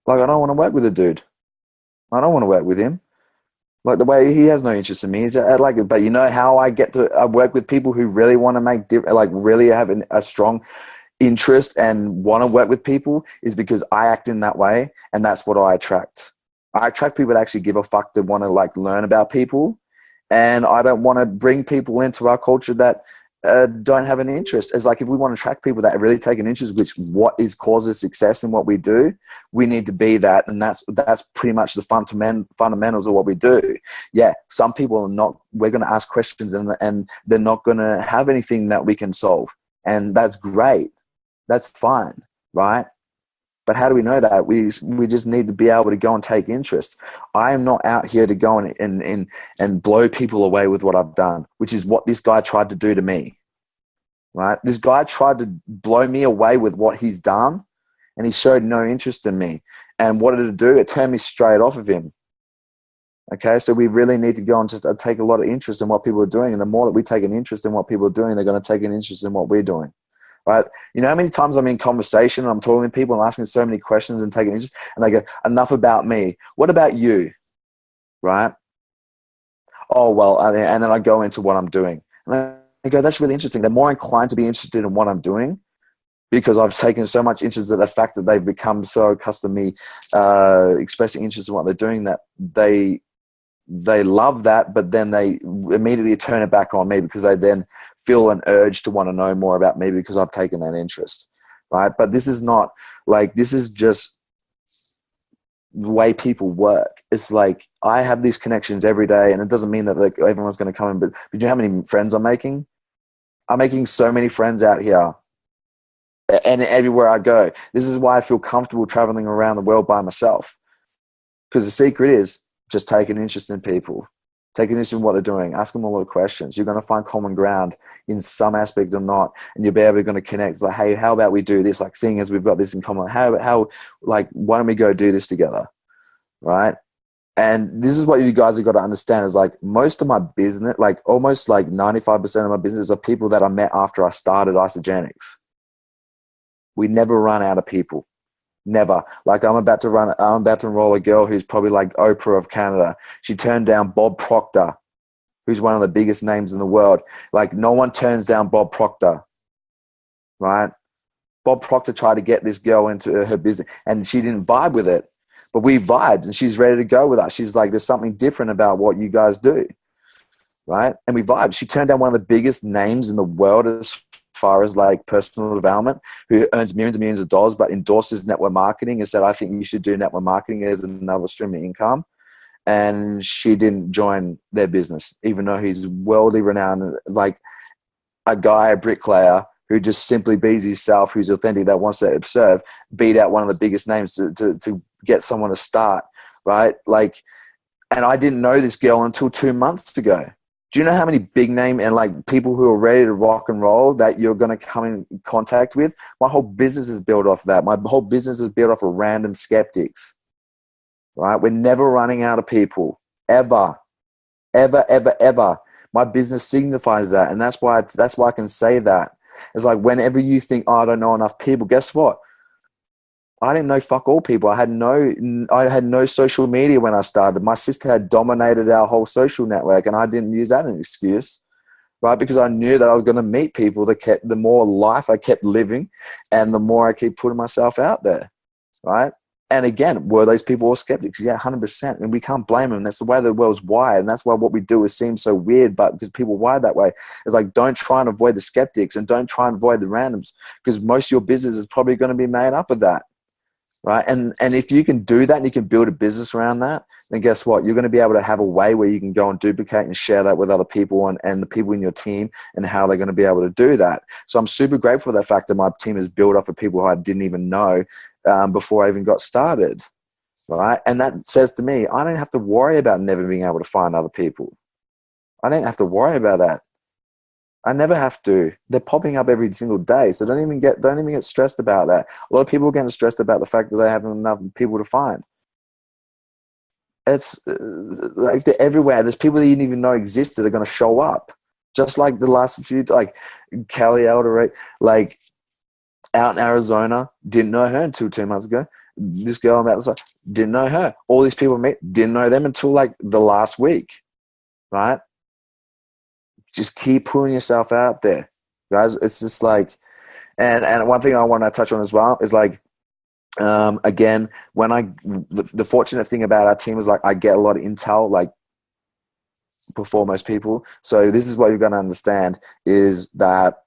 Like, I don't want to work with a dude. I don't want to work with him. Like the way he has no interest in me. He's like, but you know how I get to work with people who really want to make like really have a strong interest and want to work with people is because I act in that way, and that's what I attract. I attract people that actually give a fuck, that want to like learn about people, and I don't want to bring people into our culture that don't have an interest. It's like if we want to attract people that really take an interest, which what is causes success in what we do, we need to be that, and that's pretty much the fundamentals of what we do. Yeah, some people are not. We're going to ask questions, and they're not going to have anything that we can solve, and that's great. That's fine, right? But how do we know that? We just need to be able to go and take interest. I am not out here to go and blow people away with what I've done, which is what this guy tried to do to me, right? This guy tried to blow me away with what he's done, and he showed no interest in me. And what did it do? It turned me straight off of him. Okay, so we really need to go and just take a lot of interest in what people are doing. And the more that we take an interest in what people are doing, they're going to take an interest in what we're doing. Right? You know how many times I'm in conversation and I'm talking to people and asking so many questions and taking interest, and they go, enough about me. What about you? Right? Oh, well, and then I go into what I'm doing. And I go, that's really interesting. They're more inclined to be interested in what I'm doing because I've taken so much interest in the fact that they've become so accustomed to me expressing interest in what they're doing that they love that, but then they immediately turn it back on me because they then feel an urge to want to know more about me because I've taken that interest, right? But this is not like, this is just the way people work. It's like I have these connections every day, and it doesn't mean that like everyone's going to come in, but you know how many friends I'm making? I'm making so many friends out here and everywhere I go. This is why I feel comfortable traveling around the world by myself, because the secret is just take an interest in people. Take an interest in what they're doing. Ask them a lot of questions. You're going to find common ground in some aspect or not, and you'll be able to connect. It's like, hey, how about we do this? Like, seeing as we've got this in common, how like, why don't we go do this together, right? And this is what you guys have got to understand is like most of my business, like almost like 95% of my business are people that I met after I started Isogenics. We never run out of people. Never. Like I'm about to enroll a girl who's probably like Oprah of Canada. She turned down Bob Proctor, who's one of the biggest names in the world. Like no one turns down Bob Proctor, right? Bob Proctor tried to get this girl into her business and she didn't vibe with it. But we vibed and she's ready to go with us. She's like, there's something different about what you guys do, right? And we vibed. She turned down one of the biggest names in the world as far as like personal development, who earns millions and millions of dollars, but endorses network marketing and said, I think you should do network marketing as another stream of income. And she didn't join their business, even though he's worldly renowned, like a guy, a bricklayer, who just simply be himself, who's authentic, that wants to observe, beat out one of the biggest names to get someone to start, right? Like, and I didn't know this girl until 2 months ago. Do you know how many big name and like people who are ready to rock and roll that you're going to come in contact with? My whole business is built off that. My whole business is built off of random skeptics, right? We're never running out of people, ever, ever, ever, ever. My business signifies that. And that's why I can say that. It's like whenever you think, oh, I don't know enough people, guess what? I didn't know fuck all people. I had no social media when I started. My sister had dominated our whole social network and I didn't use that as an excuse, right? Because I knew that I was going to meet people the more life I kept living and the more I keep putting myself out there, right? And again, were those people all skeptics? Yeah, 100%. And we can't blame them. That's the way the world's wired. And that's why what we do is seem so weird, but because people wired that way. It's like, don't try and avoid the skeptics and don't try and avoid the randoms because most of your business is probably going to be made up of that, right? And if you can do that and you can build a business around that, then guess what? You're going to be able to have a way where you can go and duplicate and share that with other people and the people in your team and how they're going to be able to do that. So I'm super grateful for the fact that my team is built off of people who I didn't even know before I even got started, right? And that says to me, I don't have to worry about never being able to find other people. I don't have to worry about that. I never have to. They're popping up every single day. So don't even get stressed about that. A lot of people are getting stressed about the fact that they haven't enough people to find. It's like they're everywhere. There's people that you didn't even know existed are going to show up. Just like the last few, like Kelly Elder, like out in Arizona, didn't know her until 2 months ago. This girl I'm outside, didn't know her. All these people I met, didn't know them until like the last week, right? Just keep putting yourself out there, guys. It's just like, and one thing I want to touch on as well is like, again, the fortunate thing about our team is like I get a lot of intel like before most people. So this is what you're going to understand is that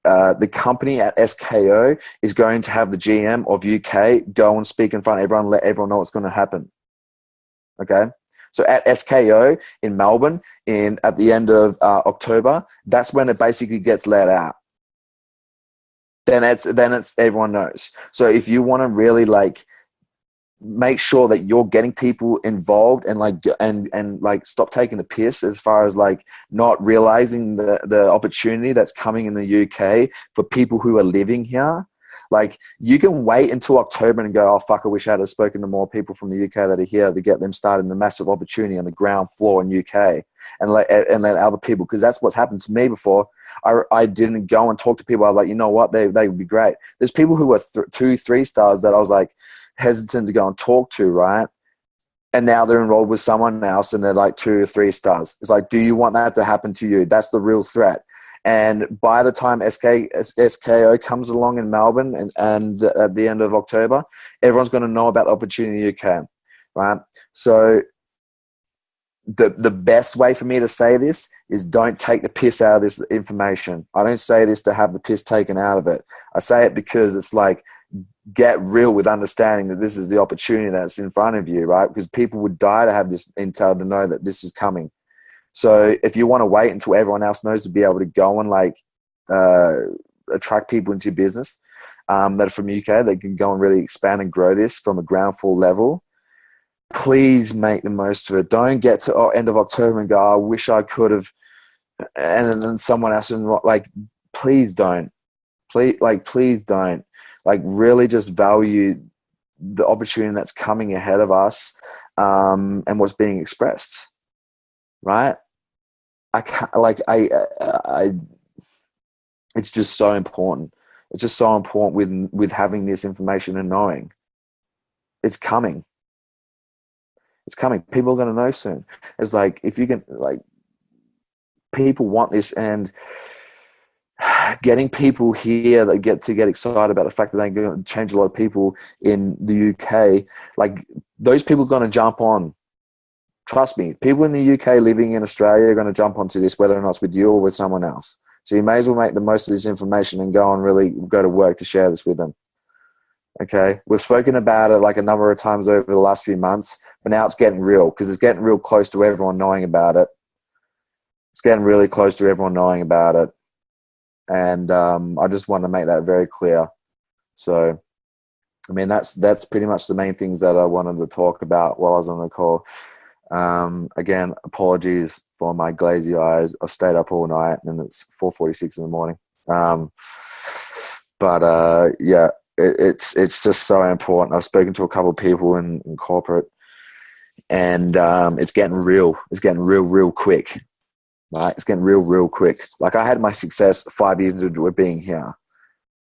the company at SKO is going to have the GM of UK go and speak in front of everyone, let everyone know what's going to happen. Okay. So at SKO in Melbourne at the end of October, that's when it basically gets let out. Then it's everyone knows. So if you want to really like make sure that you're getting people involved and like stop taking the piss as far as like not realizing the opportunity that's coming in the UK for people who are living here. Like you can wait until October and go, oh fuck, I wish I had spoken to more people from the UK that are here to get them started in a massive opportunity on the ground floor in UK and let other people, because that's what's happened to me before. I didn't go and talk to people. I was like, you know what, they would be great. There's people who are 2-3 stars that I was like hesitant to go and talk to, right? And now they're enrolled with someone else and they're like 2 or 3 stars. It's like, do you want that to happen to you? That's the real threat. And by the time SKO comes along in Melbourne and at the end of October, everyone's going to know about the opportunity in the UK, right? So the best way for me to say this is don't take the piss out of this information. I don't say this to have the piss taken out of it. I say it because it's like, get real with understanding that this is the opportunity that's in front of you, right? Because people would die to have this intel to know that this is coming. So if you want to wait until everyone else knows to be able to go and like attract people into your business that are from UK, they can go and really expand and grow this from a ground floor level, please make the most of it. Don't get to end of October and go, I wish I could have, and then someone else and like, please don't. Please don't. Like really just value the opportunity that's coming ahead of us and what's being expressed, right? I can't, like, it's just so important. It's just so important with having this information and knowing it's coming. It's coming. People are going to know soon. It's like, if you can, like, people want this, and getting people here that get excited about the fact that they're going to change a lot of people in the UK, like, those people are going to jump on. Trust me, people in the UK living in Australia are going to jump onto this, whether or not it's with you or with someone else. So you may as well make the most of this information and really go to work to share this with them. Okay, we've spoken about it like a number of times over the last few months, but now it's getting real, because it's getting real close to everyone knowing about it. It's getting really close to everyone knowing about it. And I just want to make that very clear. So, I mean, that's pretty much the main things that I wanted to talk about while I was on the call. Again, apologies for my glazy eyes. I've stayed up all night, and it's 4:46 in the morning. Yeah, it's just so important. I've spoken to a couple of people in corporate, and it's getting real. It's getting real quick. Right? It's getting real quick. Like, I had my success 5 years into being here.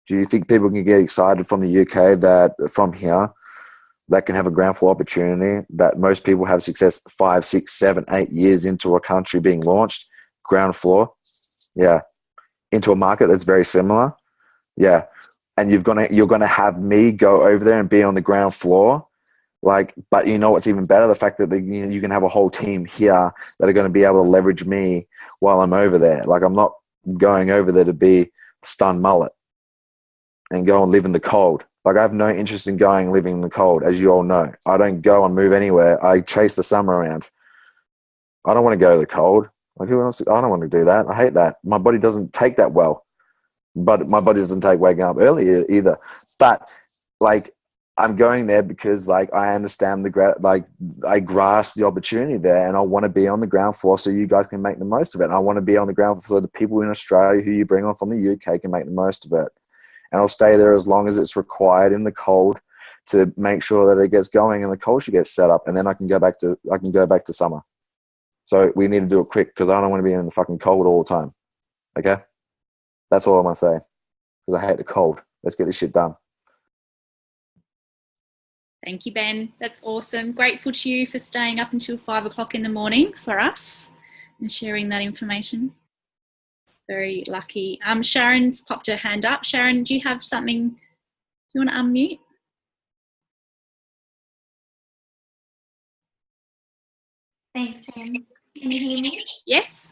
Do you think people can get excited from the UK that from here that can have a ground floor opportunity, that most people have success 5, 6, 7, 8 years into a country being launched, ground floor? Yeah. Into a market that's very similar? Yeah. And you're gonna have me go over there and be on the ground floor. Like, but you know what's even better? The fact that you can have a whole team here that are going to be able to leverage me while I'm over there. Like, I'm not going over there to be stunned mullet and go and live in the cold. Like, I have no interest in going and living in the cold, as you all know. I don't go and move anywhere. I chase the summer around. I don't want to go to the cold. Like, who else? I don't want to do that. I hate that. My body doesn't take that well. But my body doesn't take waking up early either. But, like, I'm going there because, like, I understand I grasp the opportunity there, and I want to be on the ground floor so you guys can make the most of it. And I want to be on the ground floor so the people in Australia who you bring on from the UK can make the most of it. And I'll stay there as long as it's required in the cold to make sure that it gets going and the culture gets set up, and then I can go back to summer. So we need to do it quick, because I don't want to be in the fucking cold all the time. Okay, that's all I'm gonna say, because I hate the cold. Let's get this shit done. Thank you, Ben. That's awesome. Grateful to you for staying up until 5 o'clock in the morning for us and sharing that information. Very lucky. Sharon's popped her hand up. Sharon, do you have something? Do you want to unmute? Thanks, Sam. Can you hear me? Yes.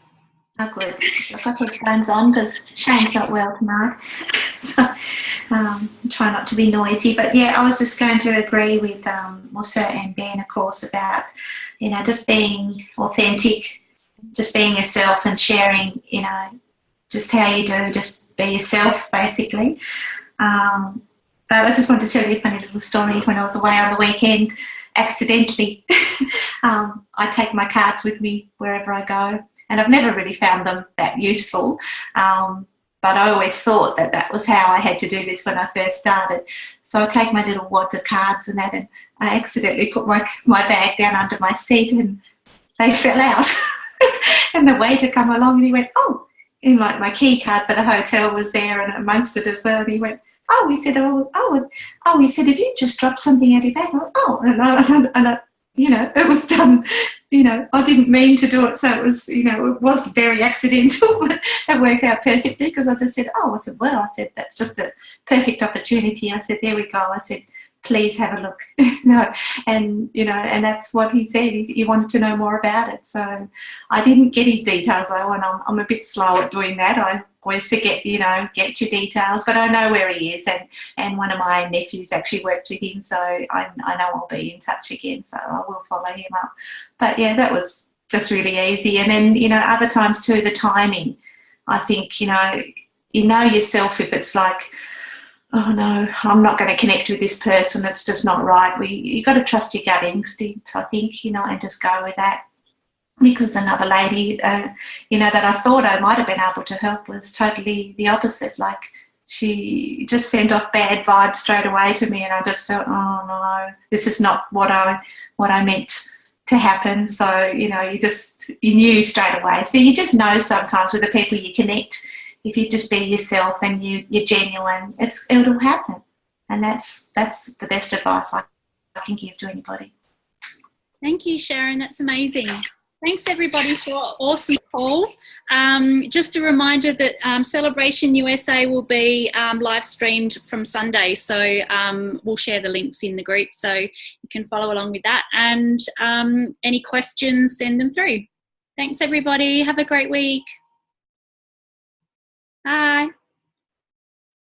Oh, good. I've got headphones on because Shane's not well tonight. So try not to be noisy. But yeah, I was just going to agree with Musa and Ben, of course, about, just being authentic, just being yourself and sharing, just how you do, just be yourself, basically. But I just wanted to tell you a funny little story. When I was away on the weekend, accidentally, I take my cards with me wherever I go. And I've never really found them that useful. But I always thought that was how I had to do this when I first started. So I take my little wad of cards and that, and I accidentally put my bag down under my seat, and they fell out. And the waiter come along and he went, oh, and like my key card for the hotel was there and amongst it as well. And he went, oh, he said, he said, have you just dropped something out of your bag? I went, oh, and I, it was done. I didn't mean to do it, so it was, it was very accidental, but it worked out perfectly because I just said, I said, that's just a perfect opportunity. I said, there we go. I said, please have a look. And that's what he said. He wanted to know more about it. So I didn't get his details though, and I'm a bit slow at doing that. I always forget, get your details, but I know where he is, and one of my nephews actually works with him, so I know I'll be in touch again, so I will follow him up. But yeah, that was just really easy. And then, other times too, the timing. I think, you know yourself if it's like, oh no, I'm not going to connect with this person, it's just not right. You got to trust your gut instinct, I think, and just go with that. Because another lady, that I thought I might have been able to help was totally the opposite. Like, she just sent off bad vibes straight away to me, and I just felt, oh no, this is not what I meant to happen. So, you knew straight away. So you just know sometimes with the people you connect, if you just be yourself and you're genuine, it'll happen. And that's the best advice I can give to anybody. Thank you, Sharon. That's amazing. Thanks, everybody, for an awesome call. Just a reminder that Celebration USA will be live streamed from Sunday. So we'll share the links in the group so you can follow along with that. And any questions, send them through. Thanks, everybody. Have a great week. Bye.